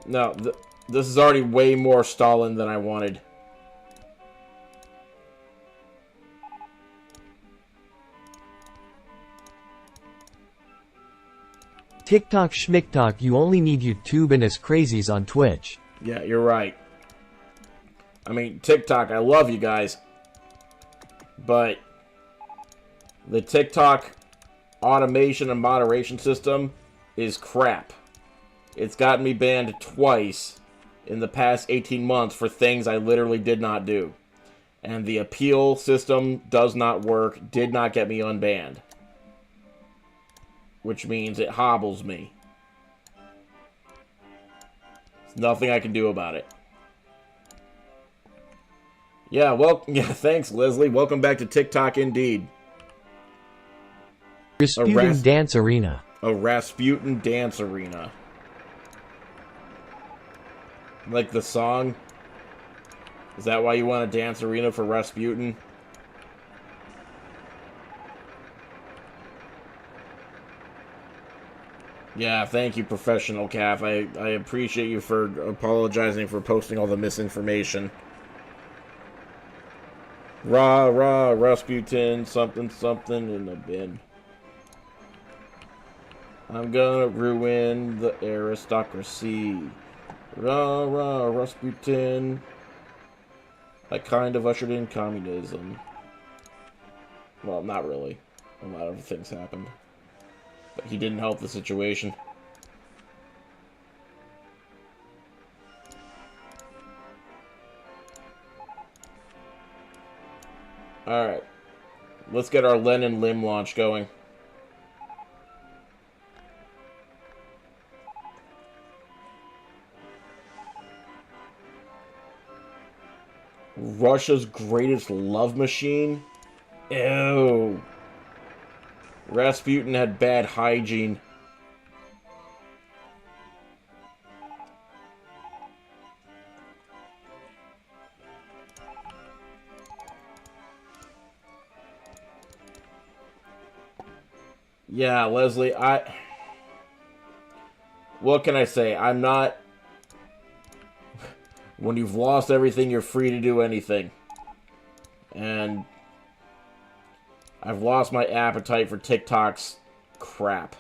No, this is already way more Stalin than I wanted.
TikTok schmicktalk, you only need YouTube and us crazies on Twitch.
Yeah, you're right. I mean, TikTok, I love you guys. But the TikTok automation and moderation system is crap. It's gotten me banned twice in the past 18 months for things I literally did not do. And the appeal system does not work, did not get me unbanned. Which means it hobbles me. There's nothing I can do about it. Yeah, well, yeah, thanks, Leslie. Welcome back to TikTok, indeed.
Rasputin Dance Arena.
A Rasputin Dance Arena. Like the song? Is that why you want a dance arena for Rasputin? Yeah, thank you, Professional Calf. I appreciate you for apologizing for posting all the misinformation. Rah, rah, Rasputin, something, something in the bin. I'm gonna ruin the aristocracy. Rah, rah, Rasputin. I kind of ushered in communism. Well, not really. A lot of things happened. But he didn't help the situation. Alright. Let's get our Lenin LIM launch going. Russia's greatest love machine? Ew. Rasputin had bad hygiene. Yeah, Leslie, what can I say? I'm not... When you've lost everything, you're free to do anything. And... I've lost my appetite for TikTok's crap.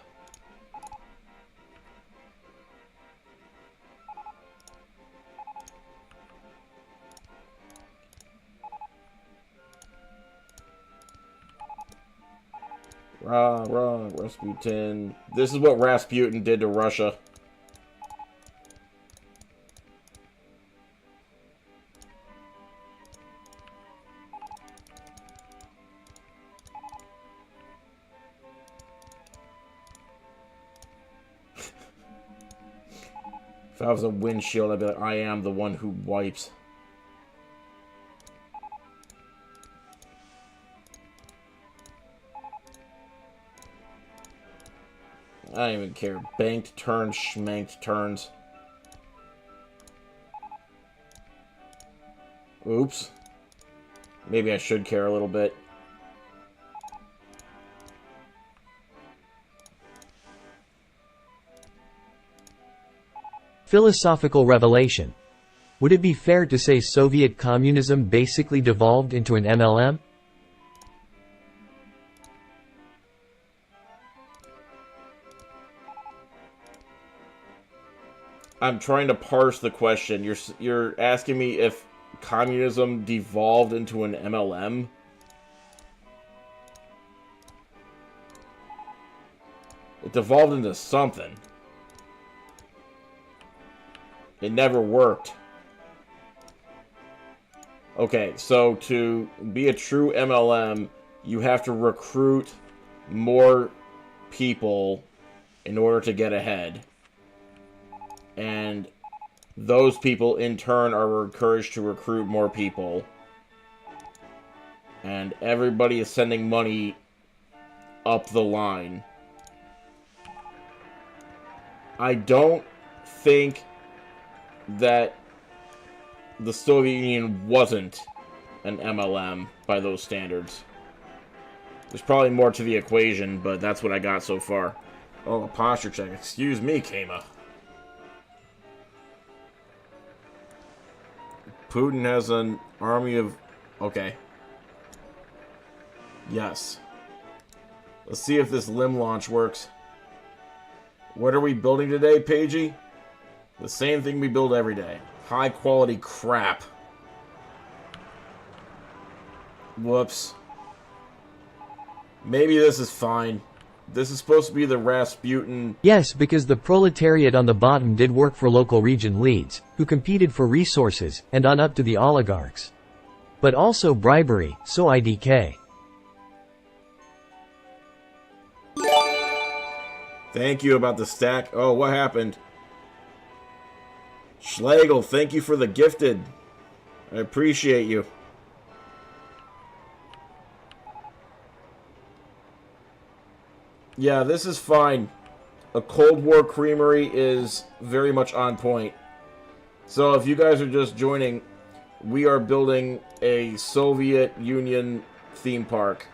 Rah, rah, Rasputin. This is what Rasputin did to Russia. If I was a windshield, I'd be like, I am the one who wipes. I don't even care. Banked turns, schmanked turns. Oops. Maybe I should care a little bit.
Philosophical revelation. Would it be fair to say Soviet communism basically devolved into an MLM?
I'm trying to parse the question. You're asking me if communism devolved into an MLM? It devolved into something. It never worked. Okay, so to be a true MLM, you have to recruit more people in order to get ahead. And those people, in turn, are encouraged to recruit more people. And everybody is sending money up the line. I don't think that the Soviet Union wasn't an MLM by those standards. There's probably more to the equation, but that's what I got so far. Oh, a posture check. Excuse me, Kama. Putin has an army of... Okay. Yes. Let's see if this LIM launch works. What are we building today, Pagey? The same thing we build every day. High quality crap. Whoops. Maybe this is fine. This is supposed to be the Rasputin...
Yes, because the proletariat on the bottom did work for local region leads, who competed for resources, and on up to the oligarchs. But also bribery, so IDK.
Thank you about the stack. Oh, what happened? Schlegel, thank you for the gifted. I appreciate you. Yeah, this is fine. A Cold War creamery is very much on point. So if you guys are just joining, we are building a Soviet Union theme park.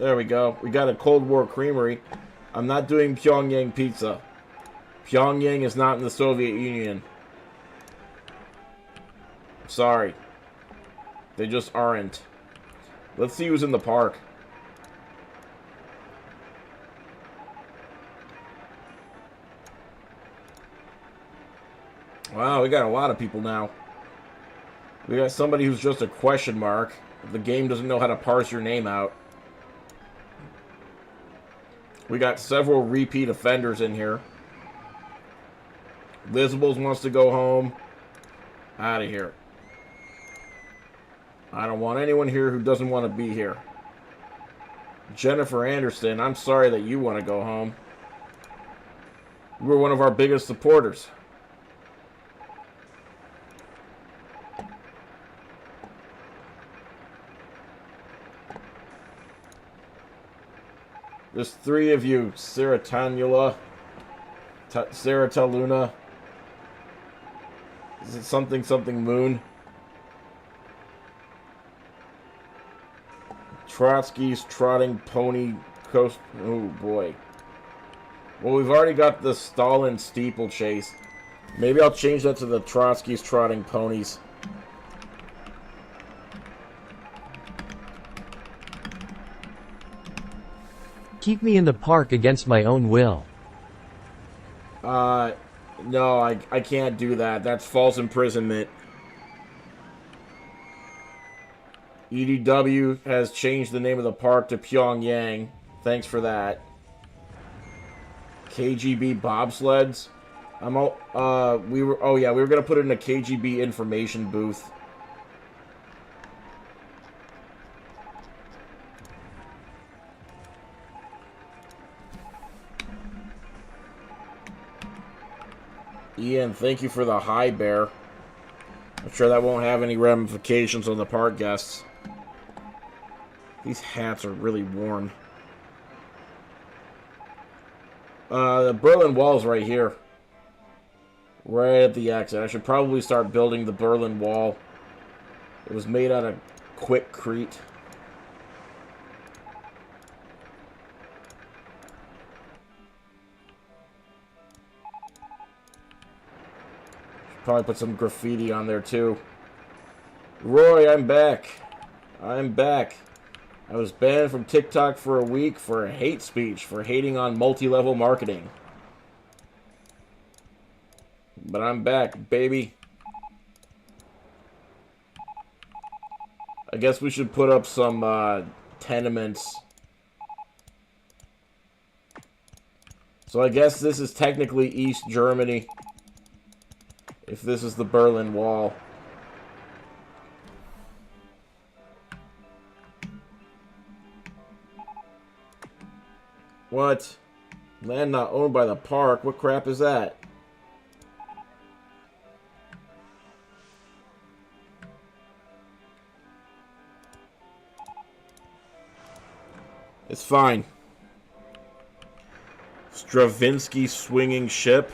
There we go. We got a Cold War creamery. I'm not doing Pyongyang pizza. Pyongyang is not in the Soviet Union. Sorry. They just aren't. Let's see who's in the park. Wow, we got a lot of people now. We got somebody who's just a question mark. The game doesn't know how to parse your name out. We got several repeat offenders in here. Lizables wants to go home. Out of here. I don't want anyone here who doesn't want to be here. Jennifer Anderson, I'm sorry that you want to go home. You were one of our biggest supporters. There's 3 of you. Saratanula. Sarataluna. Is it something moon? Trotsky's trotting pony coast. Oh boy. Well, we've already got the Stalin steeplechase. Maybe I'll change that to the Trotsky's trotting ponies.
Keep me in the park against my own will.
No, I can't do that. That's false imprisonment. EDW has changed the name of the park to Pyongyang. Thanks for that. KGB bobsleds. We were gonna put it in a KGB information booth. Ian, thank you for the high bear. I'm sure that won't have any ramifications on the park guests. These hats are really worn. The Berlin Wall's right here. Right at the exit. I should probably start building the Berlin Wall. It was made out of quickcrete. Probably put some graffiti on there too. Roy, I'm back. I'm back. I was banned from TikTok for a week for hate speech, for hating on multi-level marketing. But I'm back, baby. I guess we should put up some tenements. So I guess this is technically East Germany. If this is the Berlin Wall. What? Land not owned by the park? What crap is that? It's fine. Stravinsky swinging ship.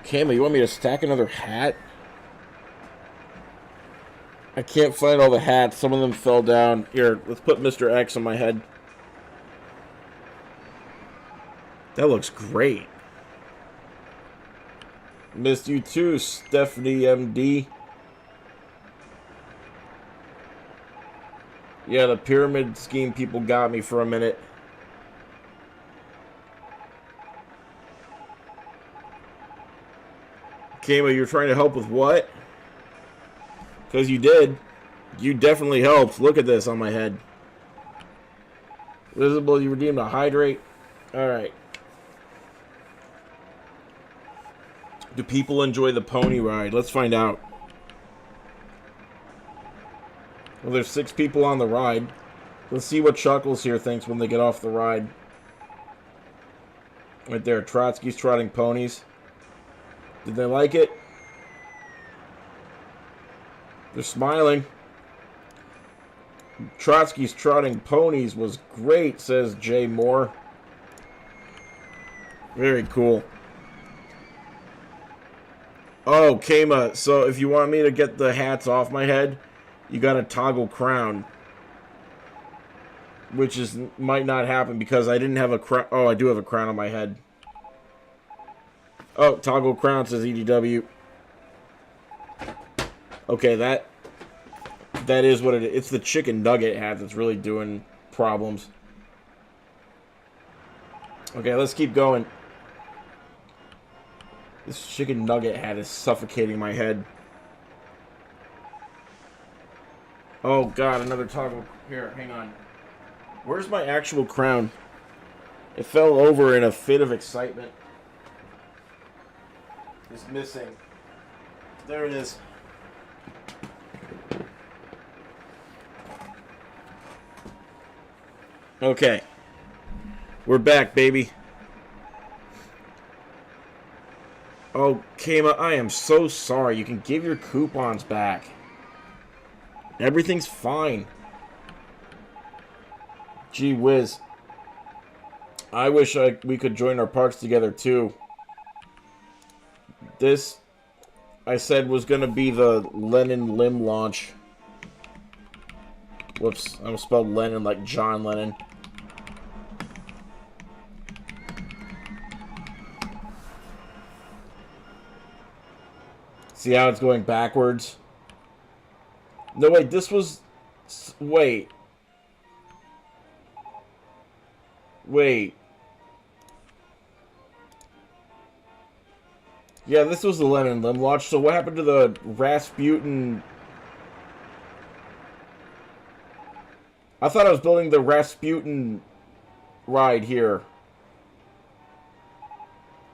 Kama, you want me to stack another hat? I can't find all the hats. Some of them fell down. Here, let's put Mr. X on my head. That looks great. Missed you too, Stephanie MD. Yeah, the pyramid scheme people got me for a minute. Kama, you're trying to help with what? Because you did. You definitely helped. Look at this on my head. Visible, you redeemed a hydrate. Alright. Do people enjoy the pony ride? Let's find out. Well, there's 6 people on the ride. Let's see what Chuckles here thinks when they get off the ride. Right there, Trotsky's trotting ponies. Did they like it? They're smiling. Trotsky's trotting ponies was great, says Jay Moore. Very cool. Oh, Kama, so if you want me to get the hats off my head, you gotta toggle crown. which is might not happen because I didn't have a crown. Oh, I do have a crown on my head. Oh, toggle crown says EDW. Okay, that is what it is. It's the chicken nugget hat that's really doing problems. Okay, let's keep going. This chicken nugget hat is suffocating my head. Oh god, another toggle. Here, hang on. Where's my actual crown? It fell over in a fit of excitement. It's missing. There it is. Okay. We're back, baby. Oh, Kama, I am so sorry. You can give your coupons back. Everything's fine. Gee whiz. I wish we could join our parks together, too. This, I said, was going to be the Lenin LIM Launch. Whoops, I spelled Lenin like John Lennon. See how it's going backwards? No, wait, this was... Wait. Wait. Yeah, this was the Lenin LIM Launch. So what happened to the Rasputin... I thought I was building the Rasputin ride here.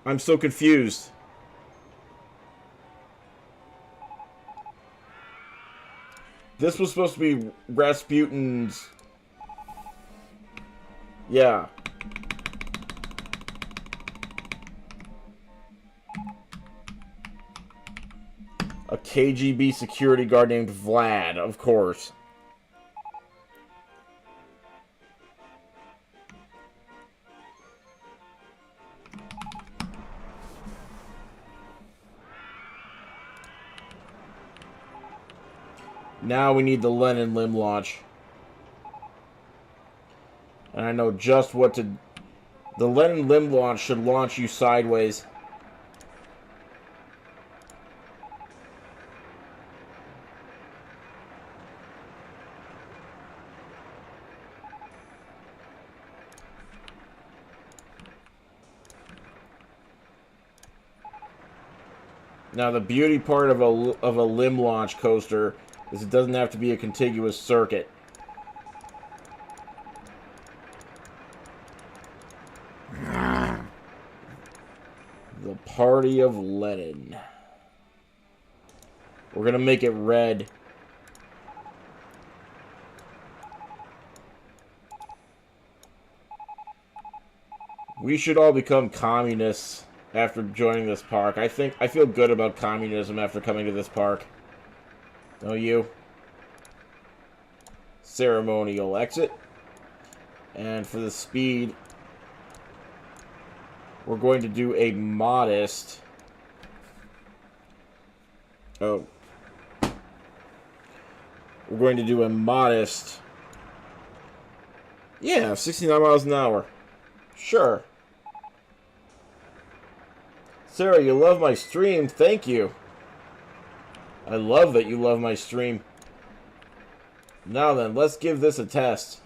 I'm so confused. This was supposed to be Rasputin's... Yeah. A KGB security guard named Vlad, of course. Now we need the Lenin LIM Launch. And I know just what to... The Lenin LIM Launch should launch you sideways. Now the beauty part of a LIM launch coaster is it doesn't have to be a contiguous circuit. The Party of Lenin. We're gonna make it red. We should all become communists after joining this park. I feel good about communism after coming to this park. Don't you? Ceremonial exit. And for the speed, we're going to do a modest... Oh. We're going to do a modest... Yeah, 69 miles an hour. Sure. Sarah, you love my stream. Thank you. I love that you love my stream. Now then, let's give this a test.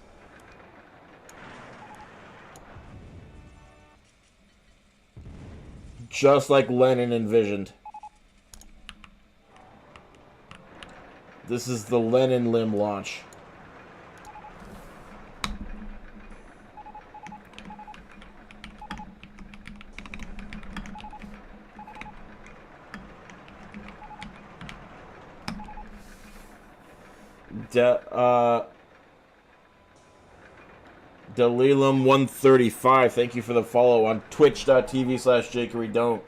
Just like Lenin envisioned. This is the Lenin LIM Launch. Delilam 135, thank you for the follow on twitch.tv/jakeydon't.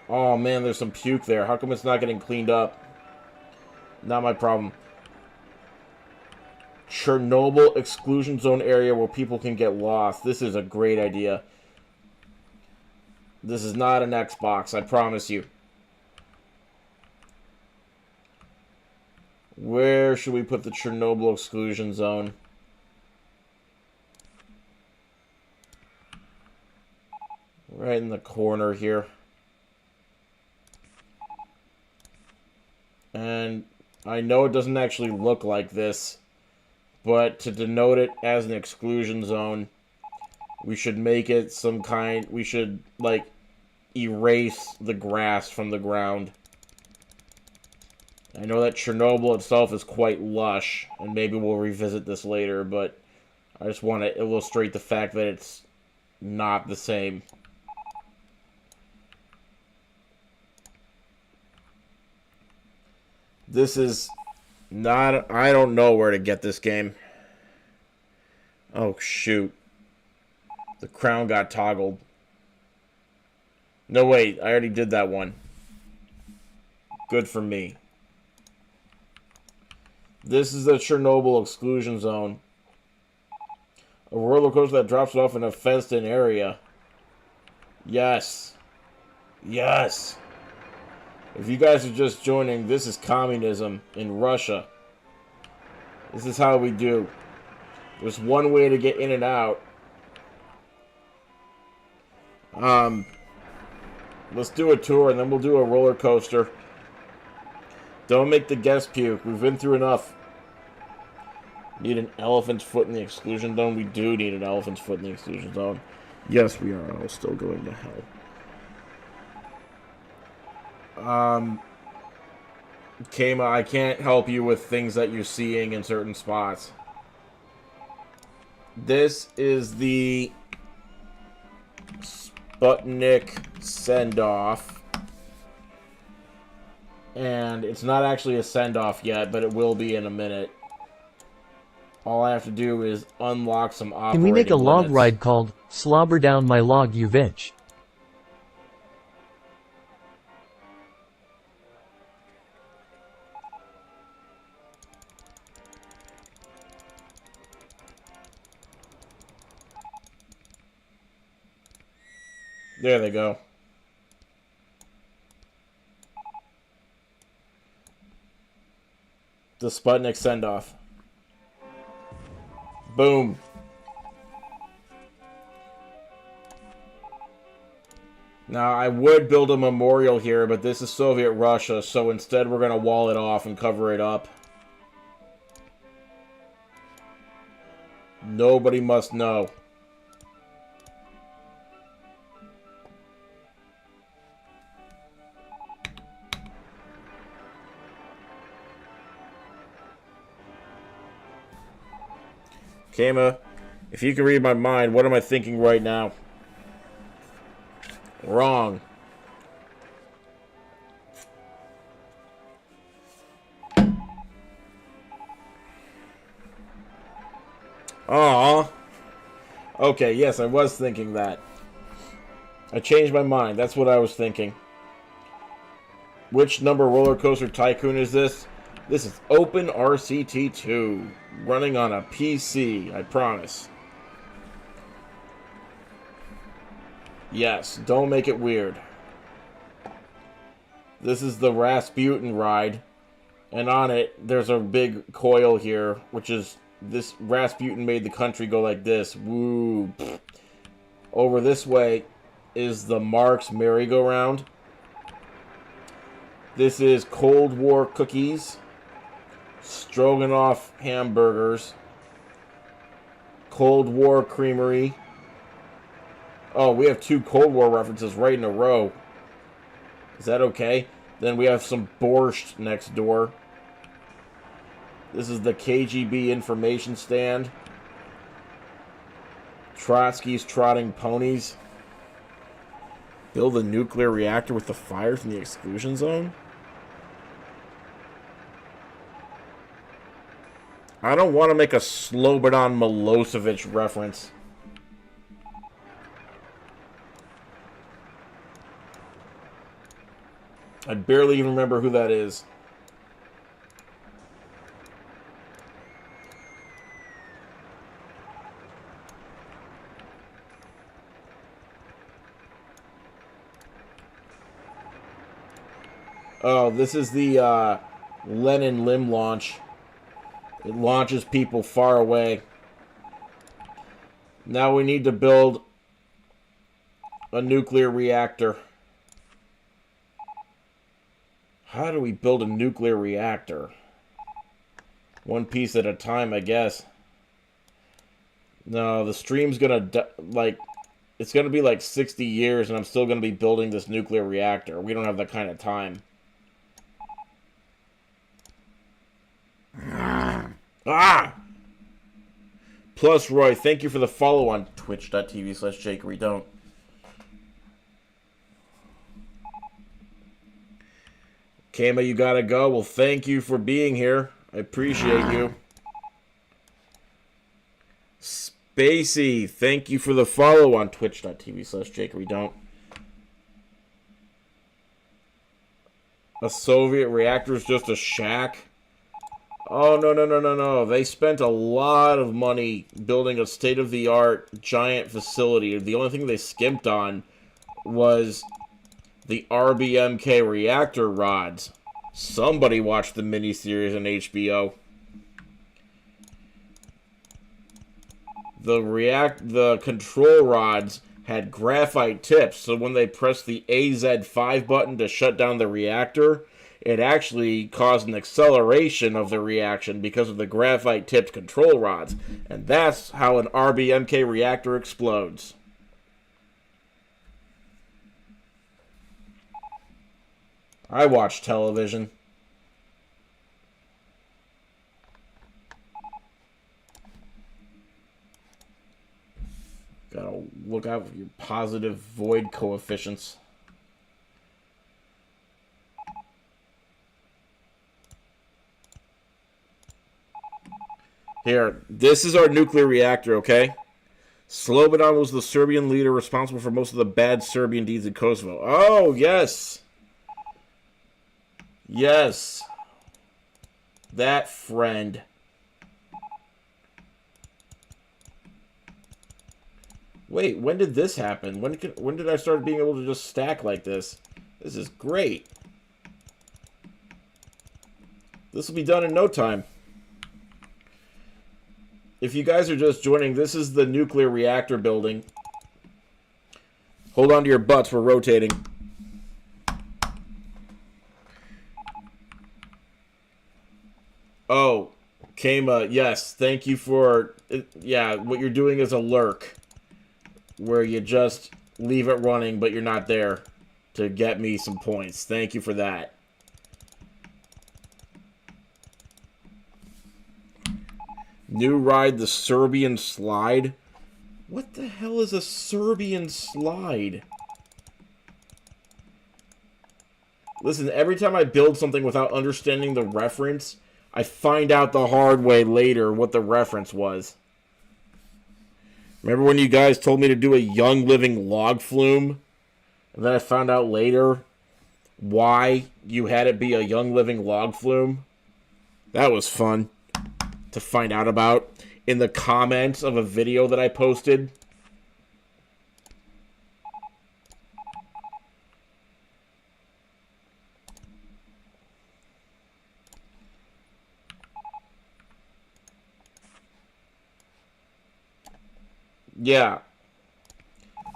Oh man, there's some puke there. How come it's not getting cleaned up? Not my problem. Chernobyl exclusion zone area where people can get lost. This is a great idea. This is not an Xbox, I promise you. Where should we put the Chernobyl exclusion zone? Right in the corner here. And I know it doesn't actually look like this, but to denote it as an exclusion zone, we should make it some kind... We should, like, erase the grass from the ground. I know that Chernobyl itself is quite lush, and maybe we'll revisit this later, but I just want to illustrate the fact that it's not the same. This is not... I don't know where to get this game. Oh, shoot. The crown got toggled. No, wait. I already did that one. Good for me. This is the Chernobyl exclusion zone. A roller coaster that drops off in a fenced-in area. Yes. Yes. If you guys are just joining, this is communism in Russia. This is how we do. There's one way to get in and out. Let's do a tour, and then we'll do a roller coaster. Don't make the guest puke. We've been through enough. Need an elephant's foot in the exclusion zone? We do need an elephant's foot in the exclusion zone. Yes, we are all still going to hell. Kama, I can't help you with things that you're seeing in certain spots. This is the Sputnik send-off. And it's not actually a send-off yet, but it will be in a minute. All I have to do is unlock some operating
Can we make a log
limits.
ride called Slobber Down My Log You Vitch?
There they go. The Sputnik send-off. Boom. Now, I would build a memorial here, but this is Soviet Russia, so instead we're going to wall it off and cover it up. Nobody must know. Kama, if you can read my mind, what am I thinking right now? Wrong. Aww. Okay, yes, I was thinking that. I changed my mind. That's what I was thinking. Which number Rollercoaster Tycoon is this? This is Open RCT 2. Running on a PC, I promise. Yes, don't make it weird. This is the Rasputin ride. And on it, there's a big coil here, which is... This Rasputin made the country go like this. Woo. Over this way is the Marx merry-go-round. This is Cold War cookies. Stroganoff hamburgers. Cold War creamery. Oh, we have 2 Cold War references right in a row. Is that okay? Then we have some borscht next door. This is the KGB information stand. Trotsky's Trotting Ponies. Build a nuclear reactor with the fire from the exclusion zone? I don't want to make a Slobodan Milosevic reference. I barely even remember who that is. Oh, this is the Lenin LIM Launch. It launches people far away. Now we need to build a nuclear reactor. How do we build a nuclear reactor? One piece at a time, I guess. No, the stream's gonna, like, it's gonna be like 60 years and I'm still gonna be building this nuclear reactor. We don't have that kind of time. Ah! Plus, Roy, thank you for the follow on twitch.tv/jakeydon't. Kama, you gotta go. Well, thank you for being here. I appreciate you. Spacey, thank you for the follow on twitch.tv/jakeydon't. A Soviet reactor is just a shack? Oh, no. They spent a lot of money building a state-of-the-art giant facility. The only thing they skimped on was the RBMK reactor rods. Somebody watched the miniseries on HBO. The control rods had graphite tips, so when they pressed the AZ5 button to shut down the reactor, it actually caused an acceleration of the reaction because of the graphite-tipped control rods. And that's how an RBMK reactor explodes. I watch television. Gotta look out for your positive void coefficients. Here, this is our nuclear reactor, okay? Slobodan was the Serbian leader responsible for most of the bad Serbian deeds in Kosovo. Oh, yes! Yes. That friend. Wait, when did this happen? When did I start being able to just stack like this? This is great. This will be done in no time. If you guys are just joining, this is the nuclear reactor building. Hold on to your butts, we're rotating. Oh, Kama, yes, thank you for... Yeah, what you're doing is a lurk. Where you just leave it running, but you're not there to get me some points. Thank you for that. New ride, the Serbian slide. What the hell is a Serbian slide? Listen, every time I build something without understanding the reference, I find out the hard way later what the reference was. Remember when you guys told me to do a Young Living log flume? And then I found out later why you had it be a Young Living log flume? That was fun to find out about in the comments of a video that I posted. Yeah.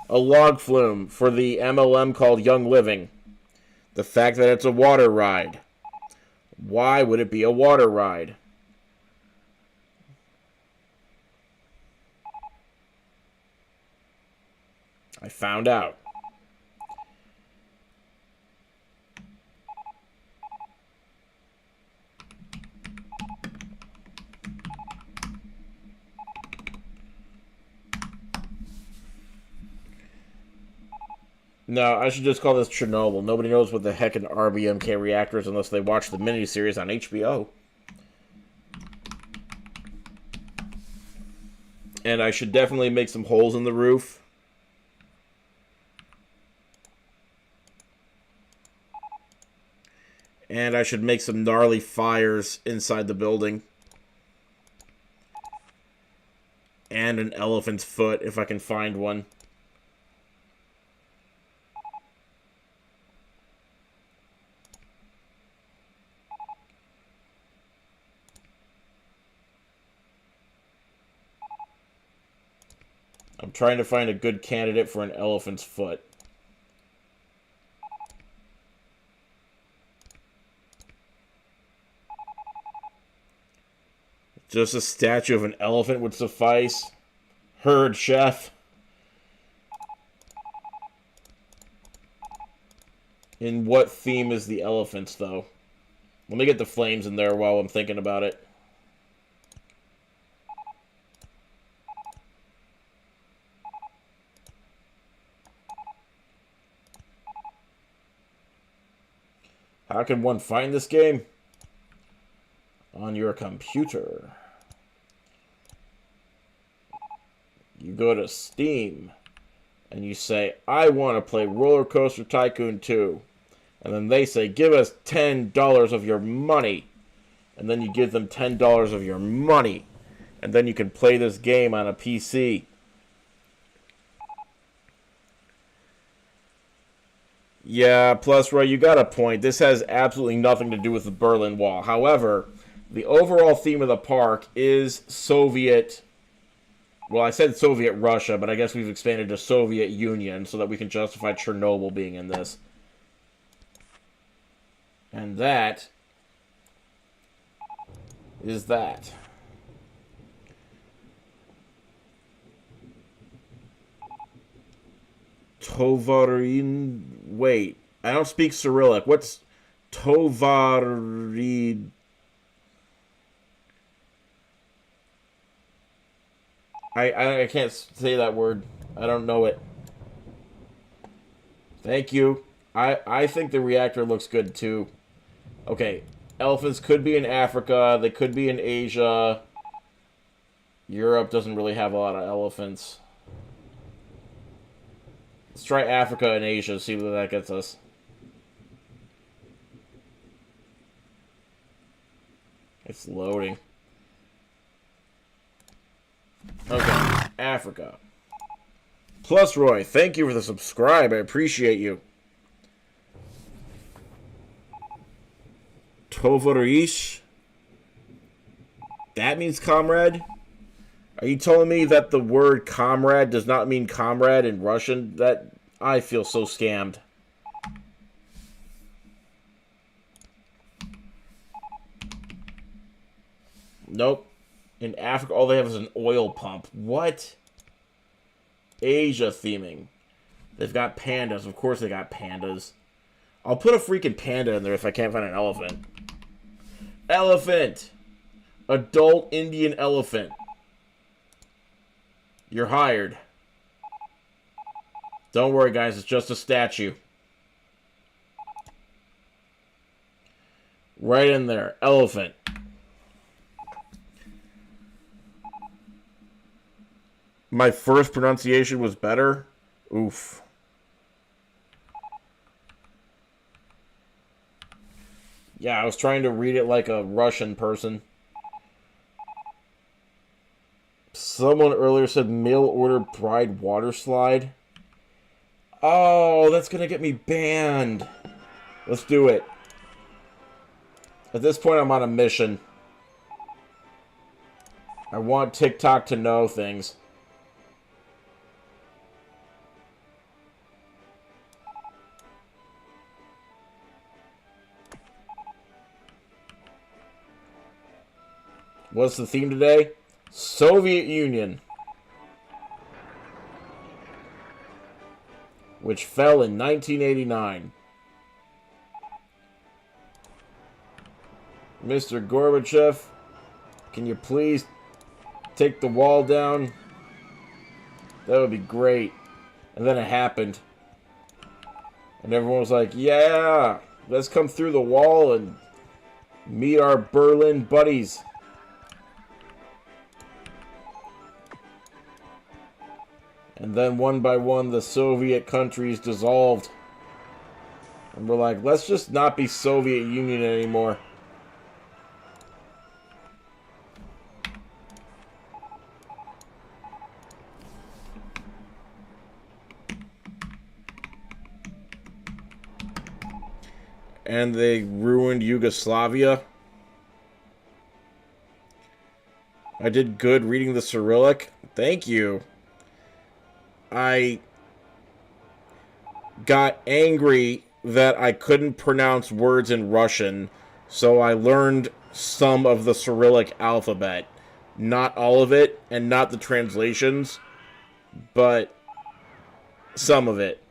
A log flume for the MLM called Young Living. The fact that it's a water ride. Why would it be a water ride? I found out. No, I should just call this Chernobyl. Nobody knows what the heck an RBMK reactor is unless they watch the miniseries on HBO. And I should definitely make some holes in the roof. And I should make some gnarly fires inside the building. And an elephant's foot, if I can find one. I'm trying to find a good candidate for an elephant's foot. Just a statue of an elephant would suffice. Herd chef. In what theme is the elephants, though? Let me get the flames in there while I'm thinking about it. How can one find this game? On your computer. You go to Steam, and you say, I want to play Rollercoaster Tycoon 2. And then they say, give us $10 of your money. And then you give them $10 of your money. And then you can play this game on a PC. Yeah, plus, Roy, you got a point. This has absolutely nothing to do with the Berlin Wall. However, the overall theme of the park is Soviet... Well, I said Soviet Russia, but I guess we've expanded to Soviet Union so that we can justify Chernobyl being in this. And that is that. Tovarin... Wait, I don't speak Cyrillic. What's Tovarid... I can't say that word. I don't know it. Thank you. I think the reactor looks good too. Okay, elephants could be in Africa. They could be in Asia. Europe doesn't really have a lot of elephants. Let's try Africa and Asia, see what that gets us. It's loading. Okay, Africa. Plus, Roy, thank you for the subscribe. I appreciate you. Tovarish. That means comrade? Are you telling me that the word comrade does not mean comrade in Russian? That I feel so scammed. Nope. In Africa, all they have is an oil pump. What? Asia theming. They've got pandas. Of course they got pandas. I'll put a freaking panda in there if I can't find an elephant. Elephant! Adult Indian elephant. You're hired. Don't worry, guys. It's just a statue. Right in there. Elephant. My first pronunciation was better? Oof. Yeah, I was trying to read it like a Russian person. Someone earlier said mail order bride water slide. Oh, that's gonna get me banned. Let's do it. At this point, I'm on a mission. I want TikTok to know things. What's the theme today? Soviet Union. Which fell in 1989. Mr. Gorbachev, can you please take the wall down? That would be great. And then it happened. And everyone was like, yeah, let's come through the wall and meet our Berlin buddies. And then one by one, the Soviet countries dissolved. And we're like, let's just not be Soviet Union anymore. And they ruined Yugoslavia. I did good reading the Cyrillic. Thank you. I got angry that I couldn't pronounce words in Russian, so I learned some of the Cyrillic alphabet. Not all of it, and not the translations, but some of it.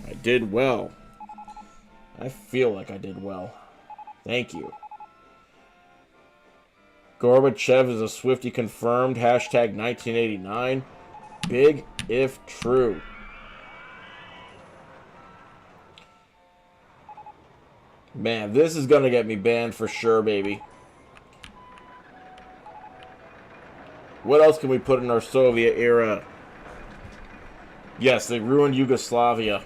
I did well. I feel like I did well. Thank you. Gorbachev is a Swiftie confirmed. Hashtag 1989. Big if true. Man, this is gonna get me banned for sure, baby. What else can we put in our Soviet era? Yes, they ruined Yugoslavia.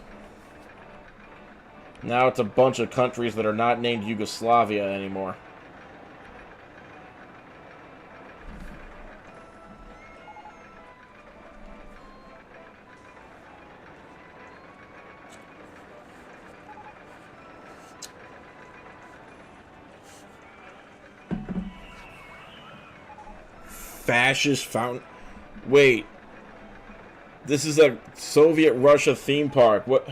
Now it's a bunch of countries that are not named Yugoslavia anymore. Fascist fountain. Wait. This is a Soviet Russia theme park. What?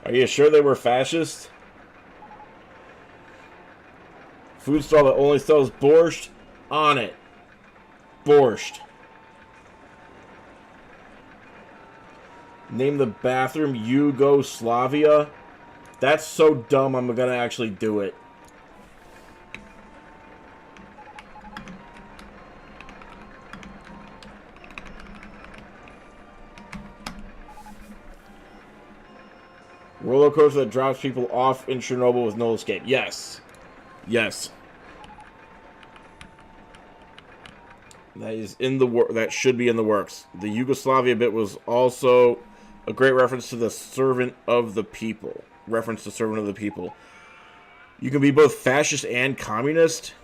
Are you sure they were fascist? Food stall that only sells borscht? On it. Borscht. Name the bathroom Yugoslavia? That's so dumb I'm gonna actually do it. Roller coaster that drops people off in Chernobyl with no escape. Yes. Yes. That is in the that should be in the works. The Yugoslavia bit was also a great reference to the servant of the people. Reference to servant of the people. You can be both fascist and communist.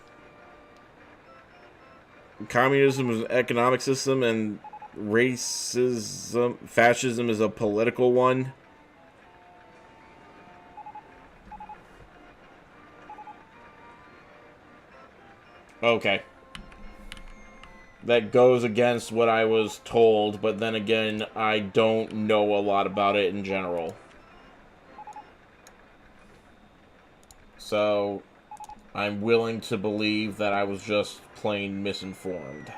Communism is an economic system and fascism is a political one. Okay. That goes against what I was told, but then again, I don't know a lot about it in general. So, I'm willing to believe that I was just plain misinformed.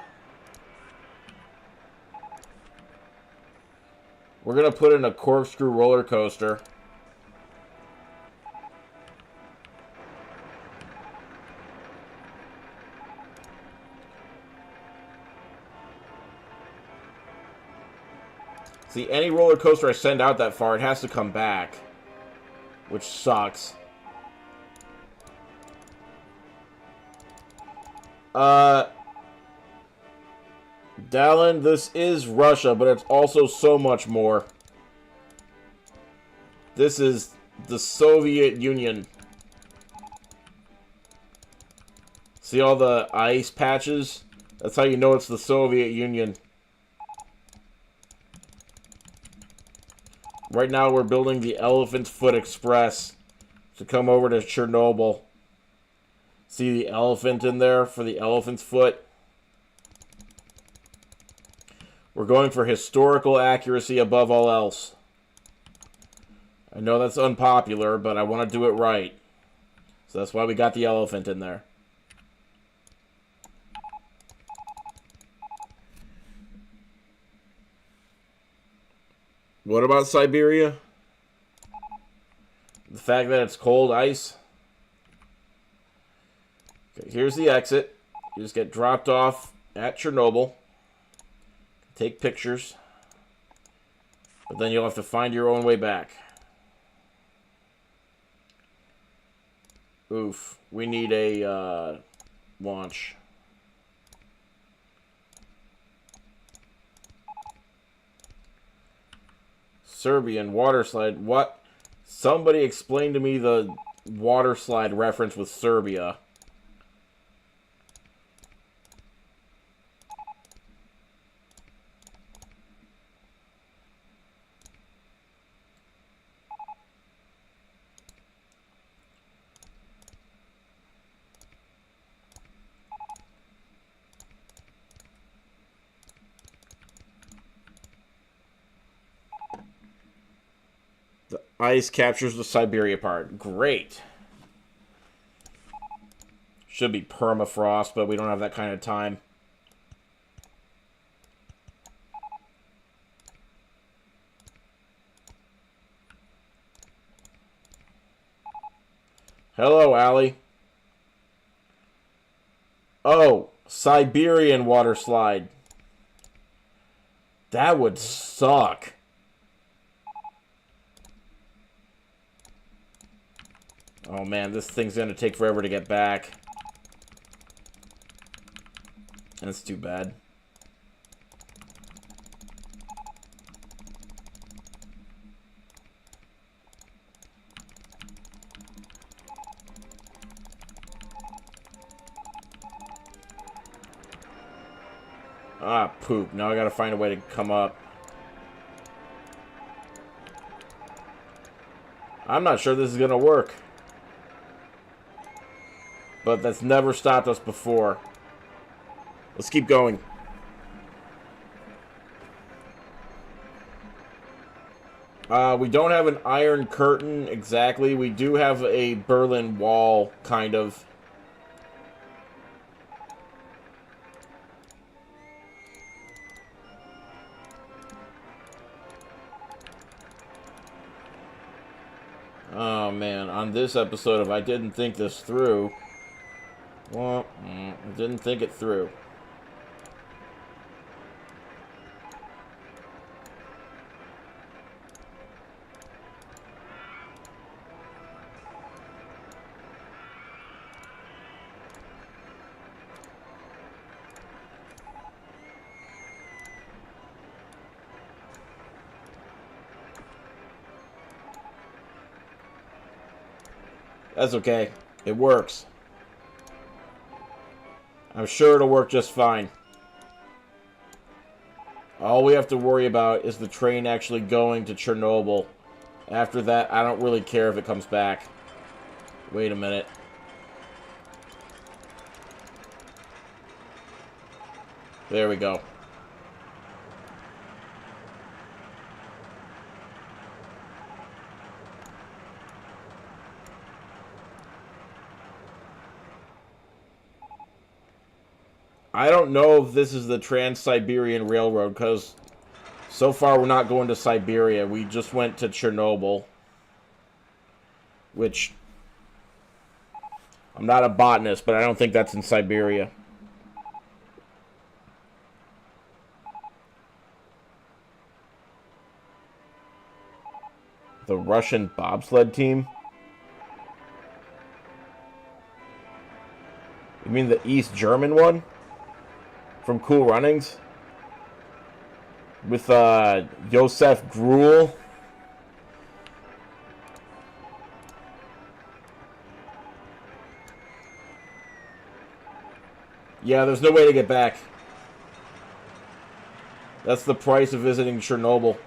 We're gonna put in a corkscrew roller coaster. See, any roller coaster I send out that far, it has to come back. Which sucks. Dallin, this is Russia, but it's also so much more. This is the Soviet Union. See all the ice patches? That's how you know it's the Soviet Union. Right now we're building the Elephant's Foot Express to come over to Chernobyl. See the elephant in there for the elephant's foot? We're going for historical accuracy above all else. I know that's unpopular, but I want to do it right. So that's why we got the elephant in there. What about Siberia? The fact that it's cold ice? Okay, here's the exit. You just get dropped off at Chernobyl. Take pictures. But then you'll have to find your own way back. Oof. We need a launch. Serbian water slide. What? Somebody explain to me the water slide reference with Serbia. Ice captures the Siberia part. Great. Should be permafrost, but we don't have that kind of time. Hello, Allie. Oh, Siberian water slide. That would suck. Oh man, this thing's gonna take forever to get back. That's too bad. Ah, poop. Now I gotta find a way to come up. I'm not sure this is gonna work. But that's never stopped us before. Let's keep going. We don't have an iron curtain exactly. We do have a Berlin Wall, kind of. Oh man, on this episode, if I didn't think this through, well, I didn't think it through. That's okay. It works. I'm sure it'll work just fine. All we have to worry about is the train actually going to Chernobyl. After that, I don't really care if it comes back. Wait a minute. There we go. I don't know if this is the Trans-Siberian Railroad, because so far we're not going to Siberia. We just went to Chernobyl. Which, I'm not a botanist, but I don't think that's in Siberia. The Russian bobsled team? You mean the East German one? From Cool Runnings? With, Josef Gruel? Yeah, there's no way to get back. That's the price of visiting Chernobyl.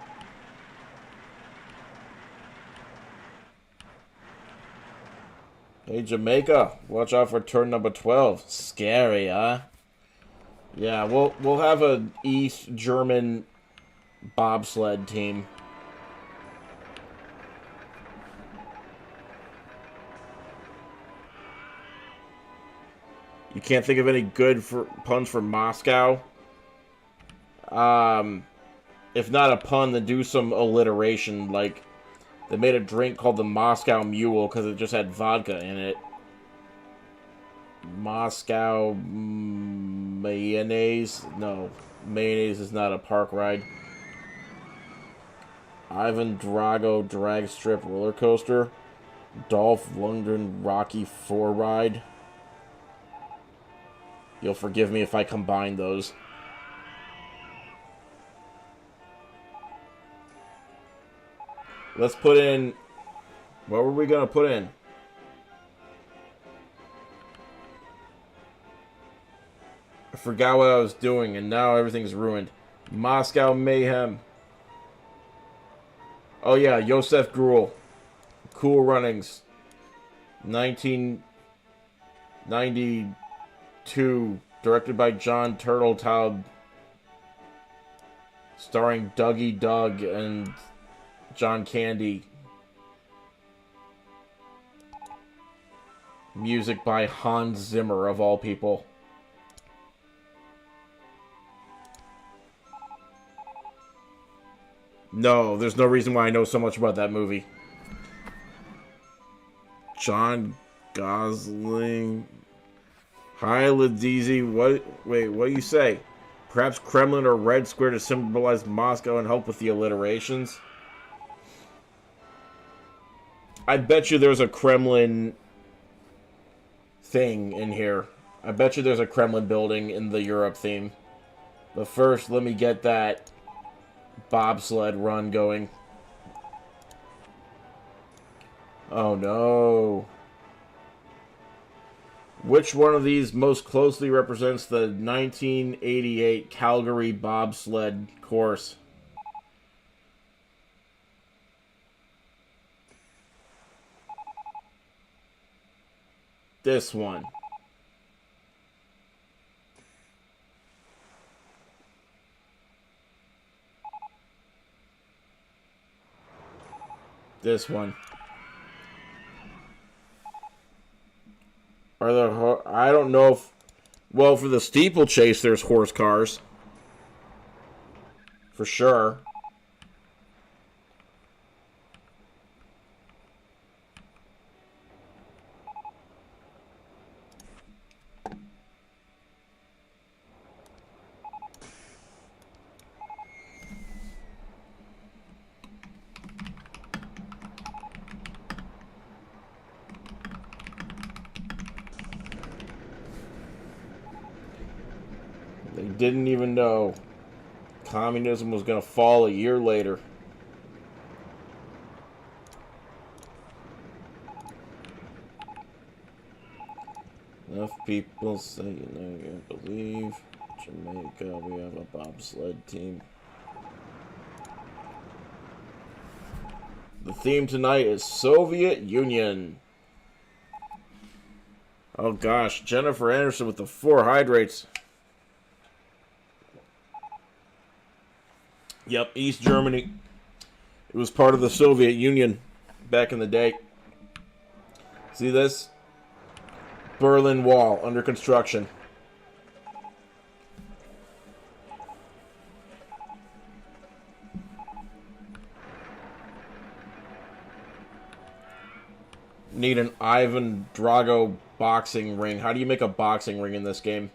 Hey, Jamaica, watch out for turn number 12. Scary, huh? Yeah, we'll have an East German bobsled team. You can't think of any good puns for Moscow? If not a pun, then do some alliteration, like they made a drink called the Moscow Mule because it just had vodka in it. Moscow mayonnaise? No, mayonnaise is not a park ride. Ivan Drago drag strip roller coaster. Dolph Lundgren Rocky 4 ride. You'll forgive me if I combine those. Let's put in... What were we going to put in? I forgot what I was doing, and now everything's ruined. Moscow Mayhem. Oh yeah, Josef Gruel. Cool Runnings. 1992. Directed by John Turteltaub. Starring Dougie Doug and John Candy. Music by Hans Zimmer, of all people. No, there's no reason why I know so much about that movie. John Gosling. Hi, Ladizi. Wait, what do you say? Perhaps Kremlin or Red Square to symbolize Moscow and help with the alliterations? I bet you there's a Kremlin thing in here. I bet you there's a Kremlin building in the Europe theme. But first, let me get that bobsled run going. Oh no. Which one of these most closely represents the 1988 Calgary bobsled course? This one. This one. Are there... I don't know if... Well, for the steeplechase, there's horse cars. For sure. They didn't even know communism was going to fall a year later. Enough people say you know you believe. Jamaica, we have a bobsled team. The theme tonight is Soviet Union. Oh gosh, Jennifer Anderson with the 4 hydrates. Yep, East Germany. It was part of the Soviet Union back in the day. See this? Berlin Wall under construction. Need an Ivan Drago boxing ring. How do you make a boxing ring in this game?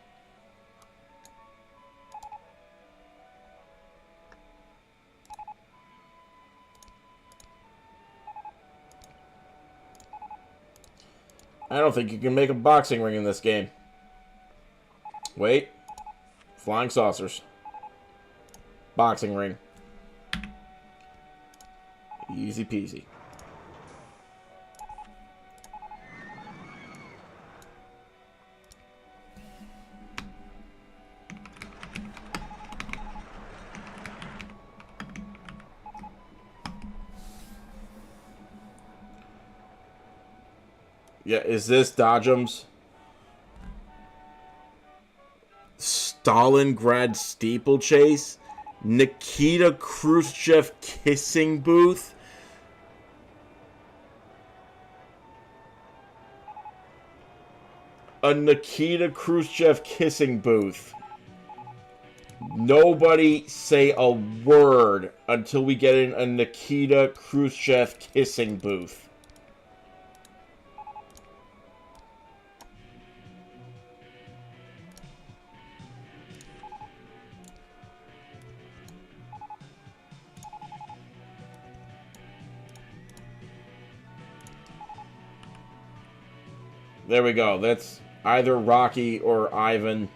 I don't think you can make a boxing ring in this game. Wait. Flying saucers. Boxing ring. Easy peasy. Yeah, is this Dodgems? Stalingrad steeplechase? Nikita Khrushchev kissing booth? A Nikita Khrushchev kissing booth. Nobody say a word until we get in a Nikita Khrushchev kissing booth. There we go. That's either Rocky or Ivan.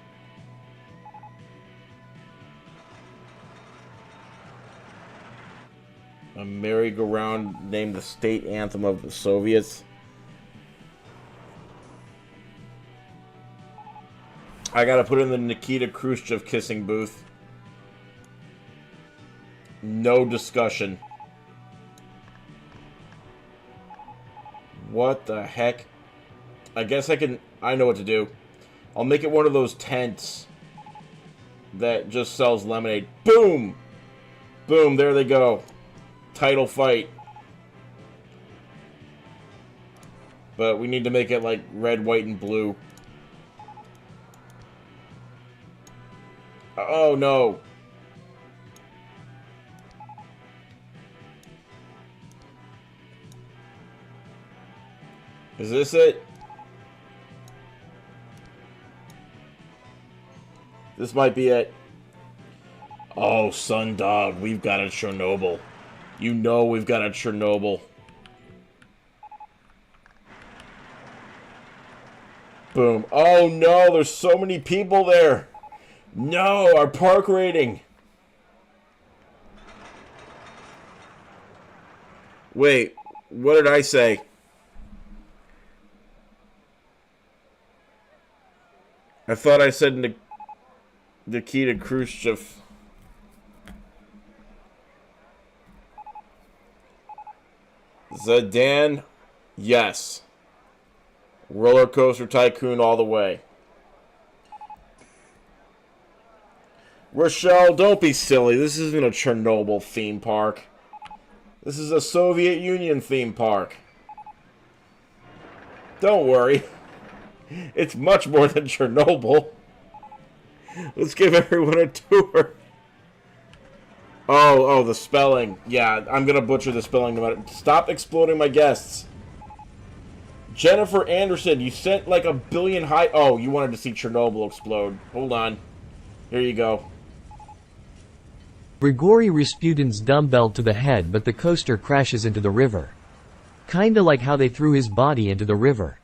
A merry-go-round named the state anthem of the Soviets. I gotta put in the Nikita Khrushchev kissing booth. No discussion. What the heck? I guess I know what to do. I'll make it one of those tents that just sells lemonade. Boom! Boom, there they go. Title fight. But we need to make it like red, white, and blue. Oh no. Is this it? This might be it. Oh, Sundog, we've got a Chernobyl. You know we've got a Chernobyl. Boom. Oh no, there's so many people there. No, our park rating. Wait, what did I say? I thought I said Nikita Khrushchev. Zidane, yes. Rollercoaster Tycoon all the way. Rochelle, don't be silly. This isn't a Chernobyl theme park. This is a Soviet Union theme park. Don't worry. It's much more than Chernobyl. Let's give everyone a tour. Oh, the spelling. Yeah, I'm gonna butcher the spelling no matter. Stop exploding my guests. Jennifer Anderson, you sent like a billion high... Oh, you wanted to see Chernobyl explode. Hold on. Here you go.
Grigory Rasputin's dumbbell to the head, but the coaster crashes into the river. Kinda like how they threw his body into the river.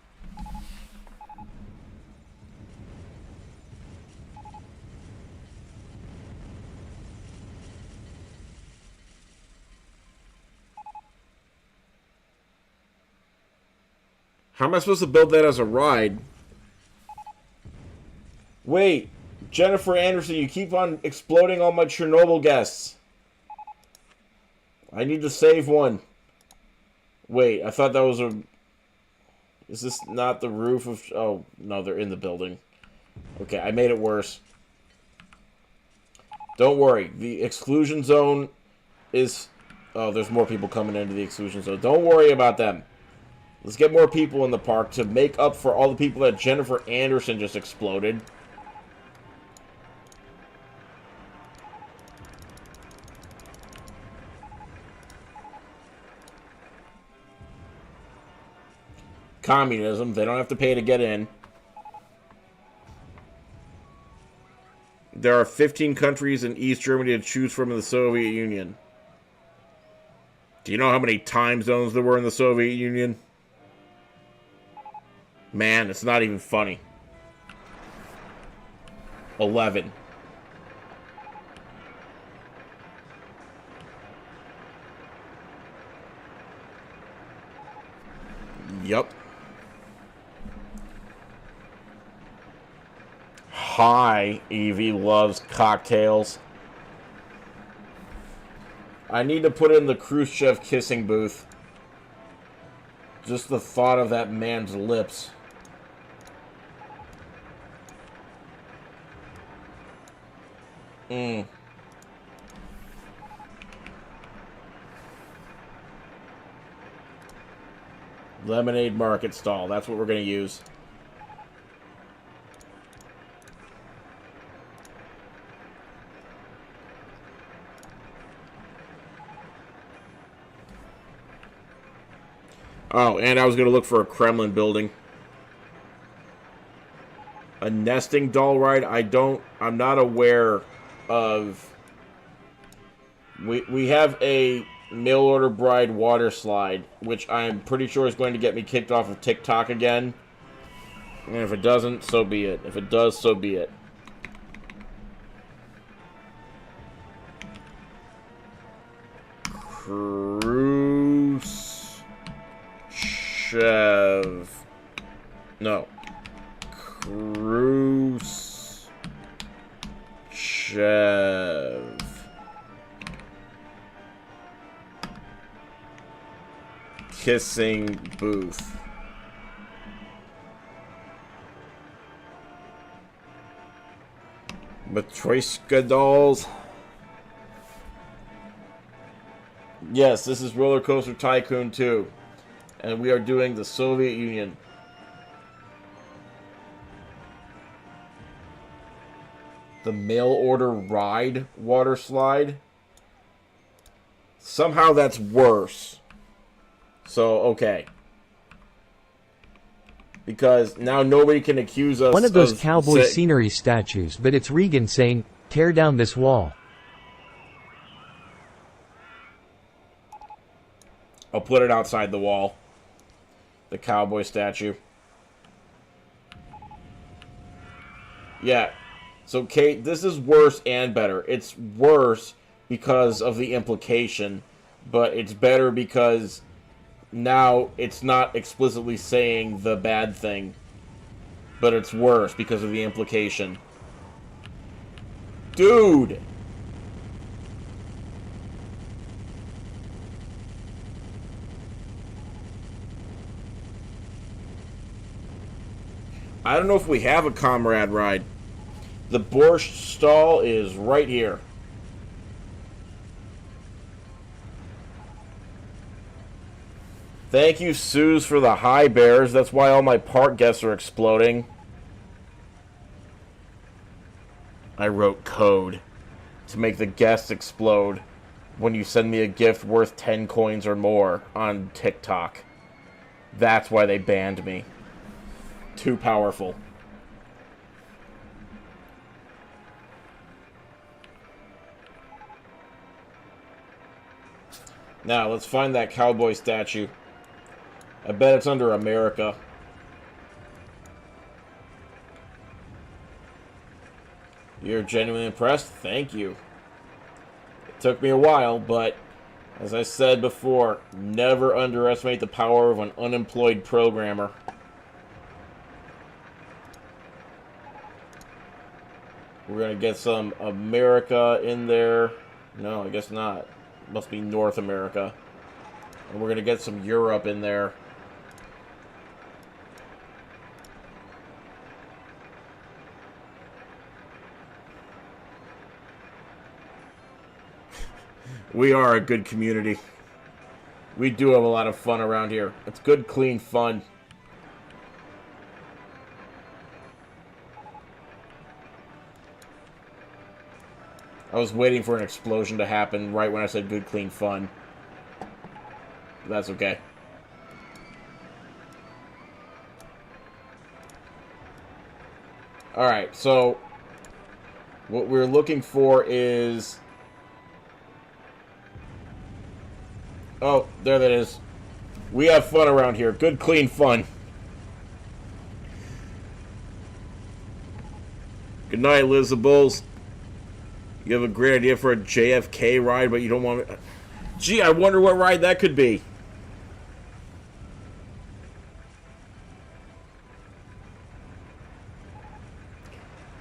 How am I supposed to build that as a ride? Wait, Jennifer Anderson, you keep on exploding all my Chernobyl guests. I need to save one. Wait, I thought that was a... Is this not the roof of... Oh, no, they're in the building. Okay, I made it worse. Don't worry, the exclusion zone is... Oh, there's more people coming into the exclusion zone. Don't worry about them. Let's get more people in the park to make up for all the people that Jennifer Anderson just exploded. Communism. They don't have to pay to get in. There are 15 countries in East Germany to choose from in the Soviet Union. Do you know how many time zones there were in the Soviet Union? Man, it's not even funny. 11. Yup. Hi, Evie loves cocktails. I need to put in the Khrushchev kissing booth. Just the thought of that man's lips. Lemonade market stall. That's what we're going to use. Oh, and I was going to look for a Kremlin building. A nesting doll ride? I'm not aware of... We have a mail order bride water slide, which I'm pretty sure is going to get me kicked off of TikTok again. And if it doesn't, so be it. If it does, so be it. No. Khrushchev. Kissing booth. Matryoshka dolls. Yes, this is Rollercoaster Tycoon 2. And we are doing the Soviet Union. The mail order ride water slide. Somehow that's worse. So, okay. Because now nobody can accuse us of...
One of those cowboy scenery statues, but it's Reagan saying, "Tear down this wall."
I'll put it outside the wall. The cowboy statue. Yeah. So, Kate, this is worse and better. It's worse because of the implication, but it's better because now it's not explicitly saying the bad thing, but it's worse because of the implication. Dude! I don't know if we have a comrade ride. The borscht stall is right here. Thank you, Suze, for the high bears. That's why all my park guests are exploding. I wrote code to make the guests explode when you send me a gift worth 10 coins or more on TikTok. That's why they banned me. Too powerful. Now, let's find that cowboy statue. I bet it's under America. You're genuinely impressed? Thank you. It took me a while, but as I said before, never underestimate the power of an unemployed programmer. We're going to get some America in there. No, I guess not. Must be North America. And we're going to get some Europe in there. We are a good community. We do have a lot of fun around here. It's good, clean fun. I was waiting for an explosion to happen right when I said good, clean fun. That's okay. Alright, so what we're looking for is... Oh, there that is. We have fun around here. Good, clean fun. Good night, Lizables. You have a great idea for a JFK ride, but you don't want me... Gee, I wonder what ride that could be.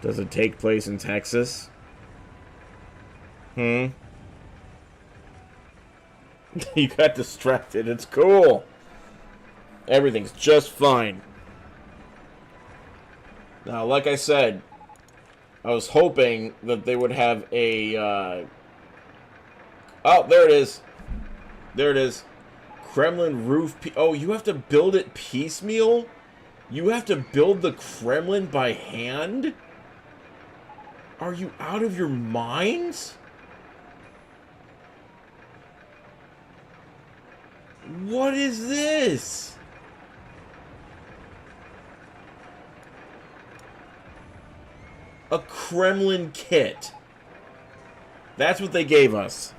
Does it take place in Texas? You got distracted. It's cool. Everything's just fine. Now, like I said, I was hoping that they would have a... Oh, there it is. There it is. Kremlin roof... Oh, you have to build it piecemeal? You have to build the Kremlin by hand? Are you out of your minds? What is this? A Kremlin kit. That's what they gave us.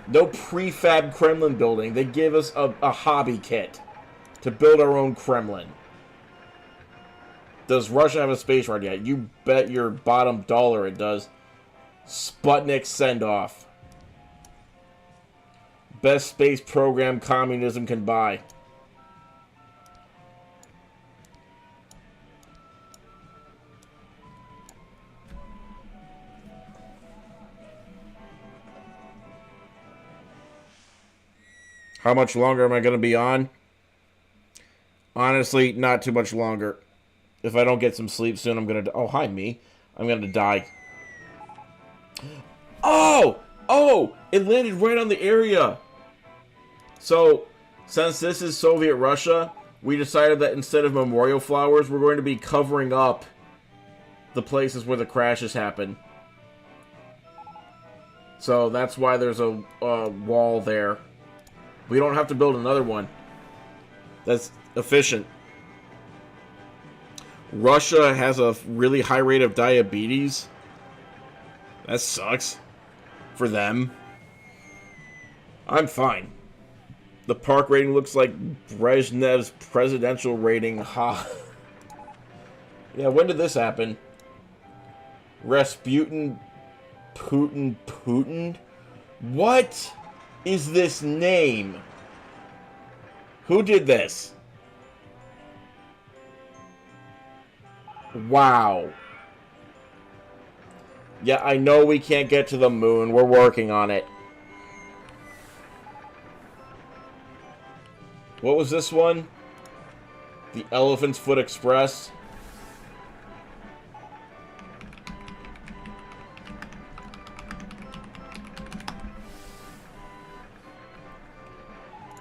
No prefab Kremlin building. They gave us a hobby kit to build our own Kremlin. Does Russia have a space ride yet? You bet your bottom dollar it does. Sputnik send-off. Best space program communism can buy. How much longer am I going to be on? Honestly, not too much longer. If I don't get some sleep soon, I'm going to... Oh, hi, me. I'm going to die. Oh! Oh! It landed right on the area! So, Since this is Soviet Russia, we decided that instead of memorial flowers, we're going to be covering up the places where the crashes happen. So that's why there's a wall there. We don't have to build another one. That's efficient. Russia has a really high rate of diabetes. That sucks. For them. I'm fine. The park rating looks like Brezhnev's presidential rating. Ha. Yeah, when did this happen? Rasputin, Putin? What is this name? Who did this? Wow. Yeah, I know we can't get to the moon. We're working on it. What was this one? The Elephant's Foot Express.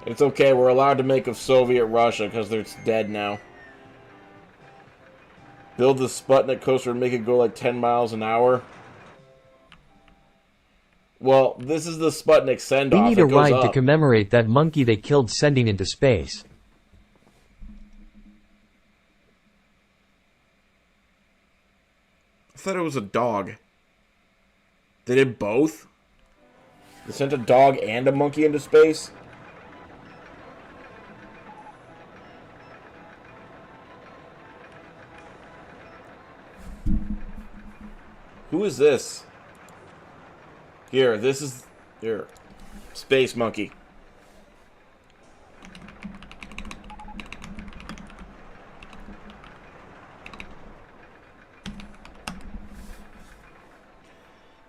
It's okay, we're allowed to make of Soviet Russia because it's dead now. Build the Sputnik coaster and make it go like 10 miles an hour. Well, this is the Sputnik send-off.
They need a ride to commemorate that monkey they killed sending into space.
I thought it was a dog. They did both? They sent a dog and a monkey into space? Who is this? Here, this is... Here. Space Monkey.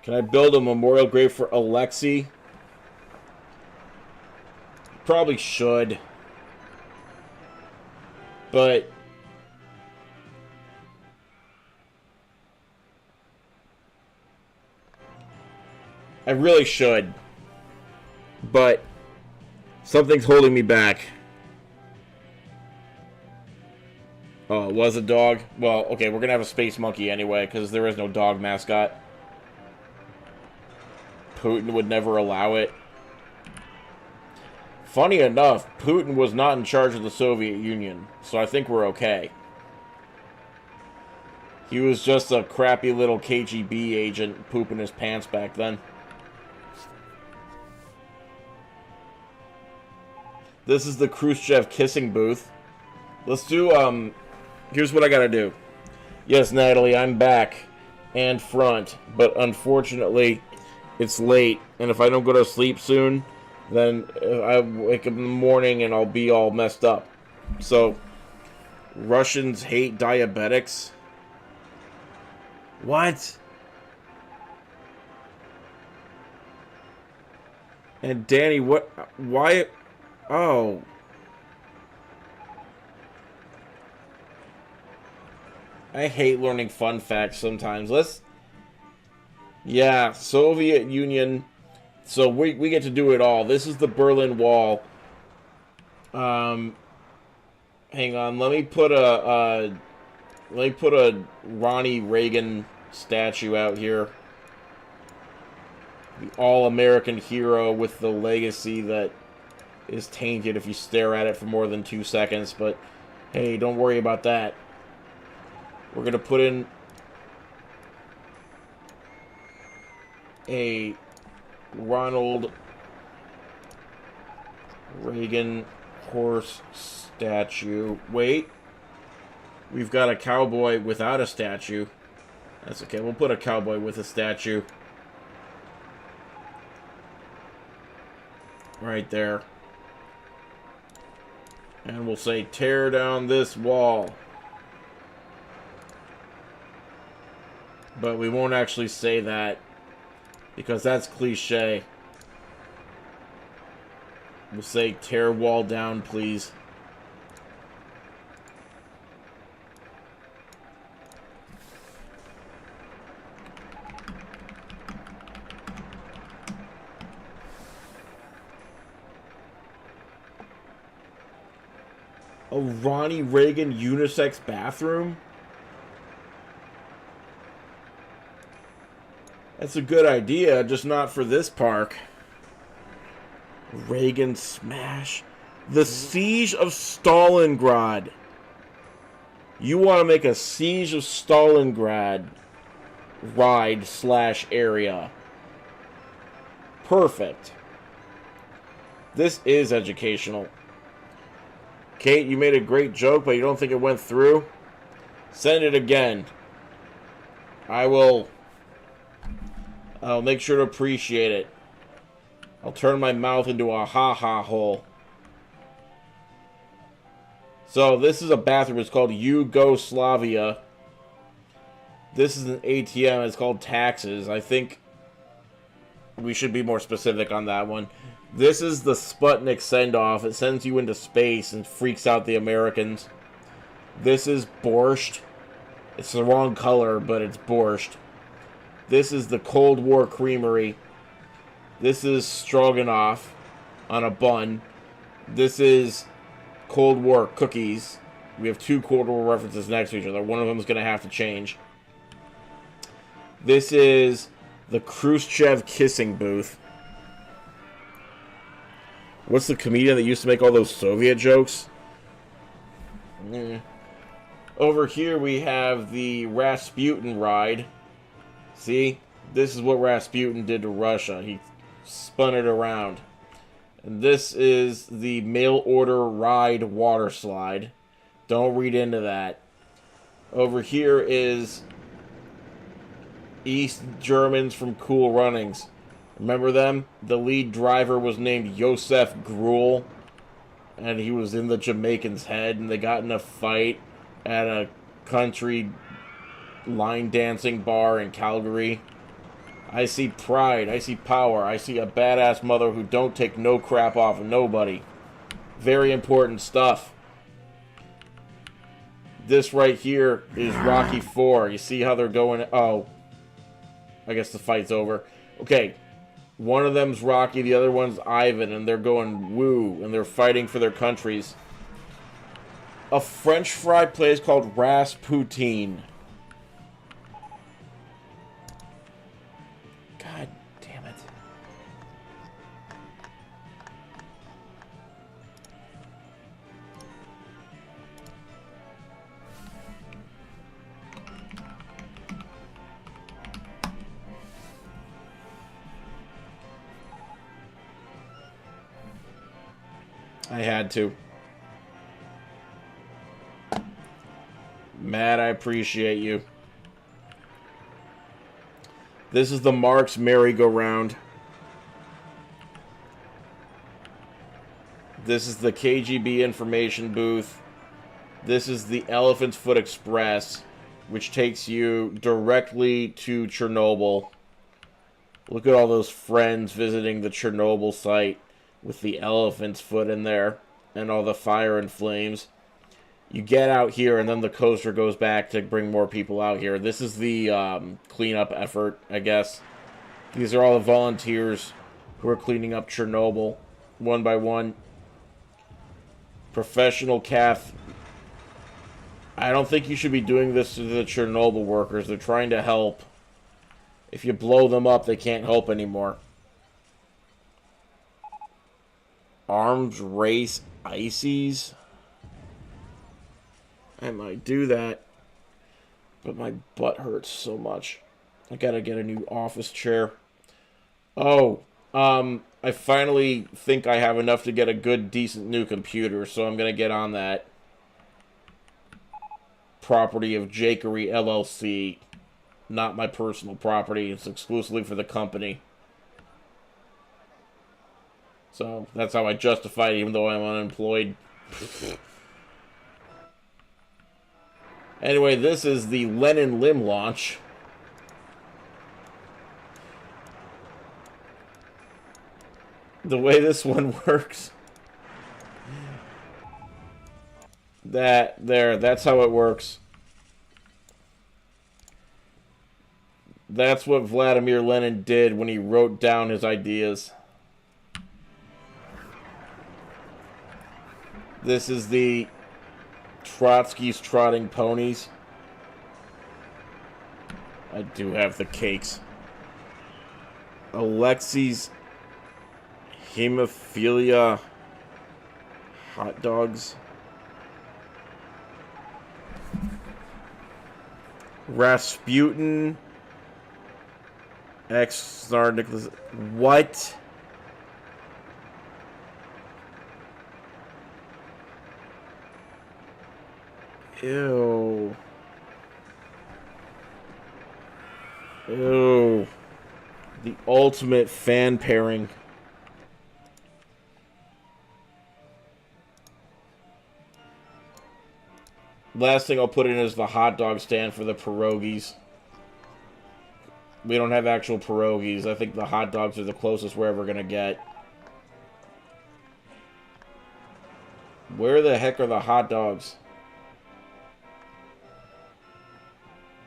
Can I build a memorial grave for Alexei? Probably should. But... I really should. But something's holding me back. Oh, it was a dog? Well, okay, we're gonna have a space monkey anyway, because there is no dog mascot. Putin would never allow it. Funny enough, Putin was not in charge of the Soviet Union, so I think we're okay. He was just a crappy little KGB agent pooping his pants back then. This is the Khrushchev kissing booth. Let's do, here's what I gotta do. Yes, Natalie, I'm back and front, but unfortunately, it's late, and if I don't go to sleep soon, then I wake up in the morning and I'll be all messed up. So, Russians hate diabetics? What? And Danny, what, why... Oh. I hate learning fun facts sometimes. Yeah, Soviet Union. So we get to do it all. This is the Berlin Wall. Hang on. Let me put a Ronnie Reagan statue out here. The all-American hero with the legacy that is tainted if you stare at it for more than 2 seconds, but hey, don't worry about that. We're gonna put in a Ronald Reagan horse statue. Wait, we've got a cowboy without a statue. That's okay, we'll put a cowboy with a statue right there. And we'll say, tear down this wall. But we won't actually say that, because that's cliche. We'll say, tear wall down, please. A Ronnie Reagan unisex bathroom? That's a good idea, just not for this park. Reagan smash. The Siege of Stalingrad. You want to make a Siege of Stalingrad ride / area. Perfect. This is educational. Kate, you made a great joke, but you don't think it went through? Send it again. I'll make sure to appreciate it. I'll turn my mouth into a ha-ha hole. So, this is a bathroom. It's called Yugoslavia. This is an ATM. It's called taxes. I think we should be more specific on that one. This is the Sputnik send-off. It sends you into space and freaks out the Americans. This is borscht. It's the wrong color, but it's borscht. This is the Cold War Creamery. This is stroganoff on a bun. This is Cold War cookies. We have 2 Cold War references next to each other. One of them is going to have to change. This is the Khrushchev kissing booth. What's the comedian that used to make all those Soviet jokes? Over here we have the Rasputin ride. See? This is what Rasputin did to Russia. He spun it around. And this is the mail order ride water slide. Don't read into that. Over here is East Germans from Cool Runnings. Remember them? The lead driver was named Josef Gruel, and he was in the Jamaican's head, and they got in a fight at a country line dancing bar in Calgary. I see pride. I see power. I see a badass mother who don't take no crap off of nobody. Very important stuff. This right here is Rocky 4. You see how they're going... Oh. I guess the fight's over. Okay. One of them's Rocky, the other one's Ivan, and they're going woo, and they're fighting for their countries. A French fry place called Rasputin. God damn it. I had to. Matt, I appreciate you. This is the Marx merry-go-round. This is the KGB information booth. This is the Elephant's Foot Express, which takes you directly to Chernobyl. Look at all those friends visiting the Chernobyl site with the elephant's foot in there and all the fire and flames. You get out here, and then the coaster goes back to bring more people out here. This is the cleanup effort, I guess. These are all the volunteers who are cleaning up Chernobyl, one by one. Professional cath. I don't think you should be doing this to the Chernobyl workers. They're trying to help. If you blow them up, they can't help anymore. Arms race ices. I might do that, but my butt hurts so much. I gotta get a new office chair. Oh, I finally think I have enough to get a good, decent new computer, so I'm gonna get on that. Property of Jakery LLC. Not my personal property. It's exclusively for the company. So, that's how I justify it, even though I'm unemployed. Anyway, this is the Lenin LIM Launch. The way this one works. That's how it works. That's what Vladimir Lenin did when he wrote down his ideas. This is the Trotsky's Trotting Ponies. I do have the cakes. Alexei's Hemophilia hot dogs. Rasputin X Star Nicholas. What? Ew. Ew. The ultimate fan pairing. Last thing I'll put in is the hot dog stand for the pierogies. We don't have actual pierogies. I think the hot dogs are the closest we're ever going to get. Where the heck are the hot dogs?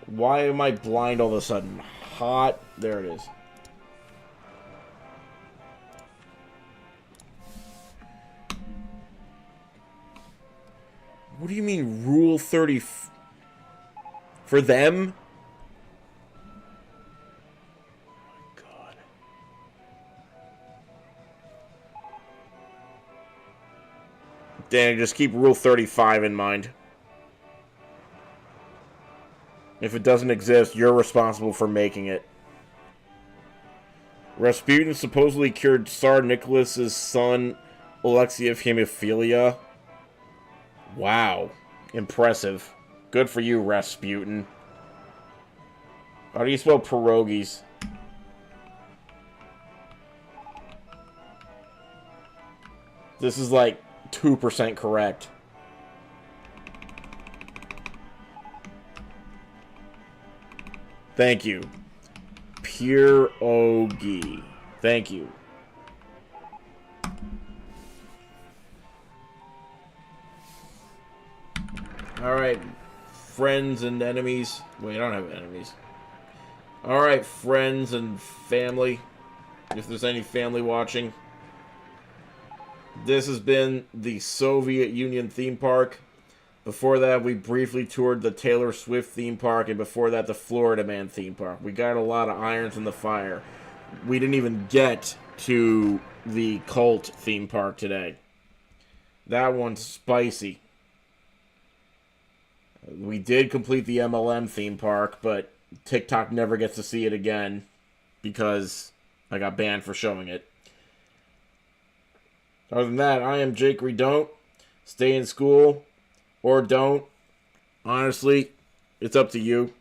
Why am I blind all of a sudden? Hot. There it is. What do you mean, Rule 30 for them? Oh my God. Dan, just keep Rule 35 in mind. If it doesn't exist, you're responsible for making it. Rasputin supposedly cured Tsar Nicholas's son, Alexei, of hemophilia. Wow. Impressive. Good for you, Rasputin. How do you spell pierogies? This is like 2% correct. Thank you. Pierogi. Thank you. Alright, friends and enemies. Wait, I don't have enemies. Alright, friends and family. If there's any family watching. This has been the Soviet Union theme park. Before that, we briefly toured the Taylor Swift theme park. And before that, the Florida Man theme park. We got a lot of irons in the fire. We didn't even get to the cult theme park today. That one's spicy. We did complete the MLM theme park, but TikTok never gets to see it again because I got banned for showing it. Other than that, I am Jakery Don't. Stay in school or don't. Honestly, it's up to you.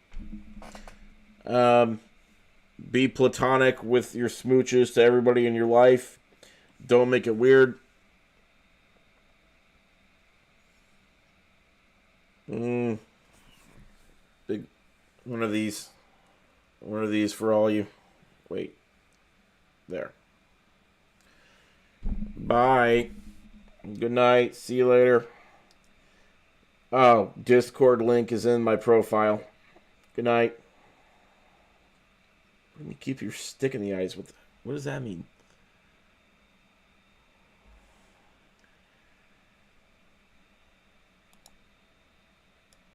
Be platonic with your smooches to everybody in your life. Don't make it weird. Big one of these for all you. Wait. There. Bye. Good night. See you later. Oh, Discord link is in my profile. Good night. Let me keep your stick in the eyes. What does that mean?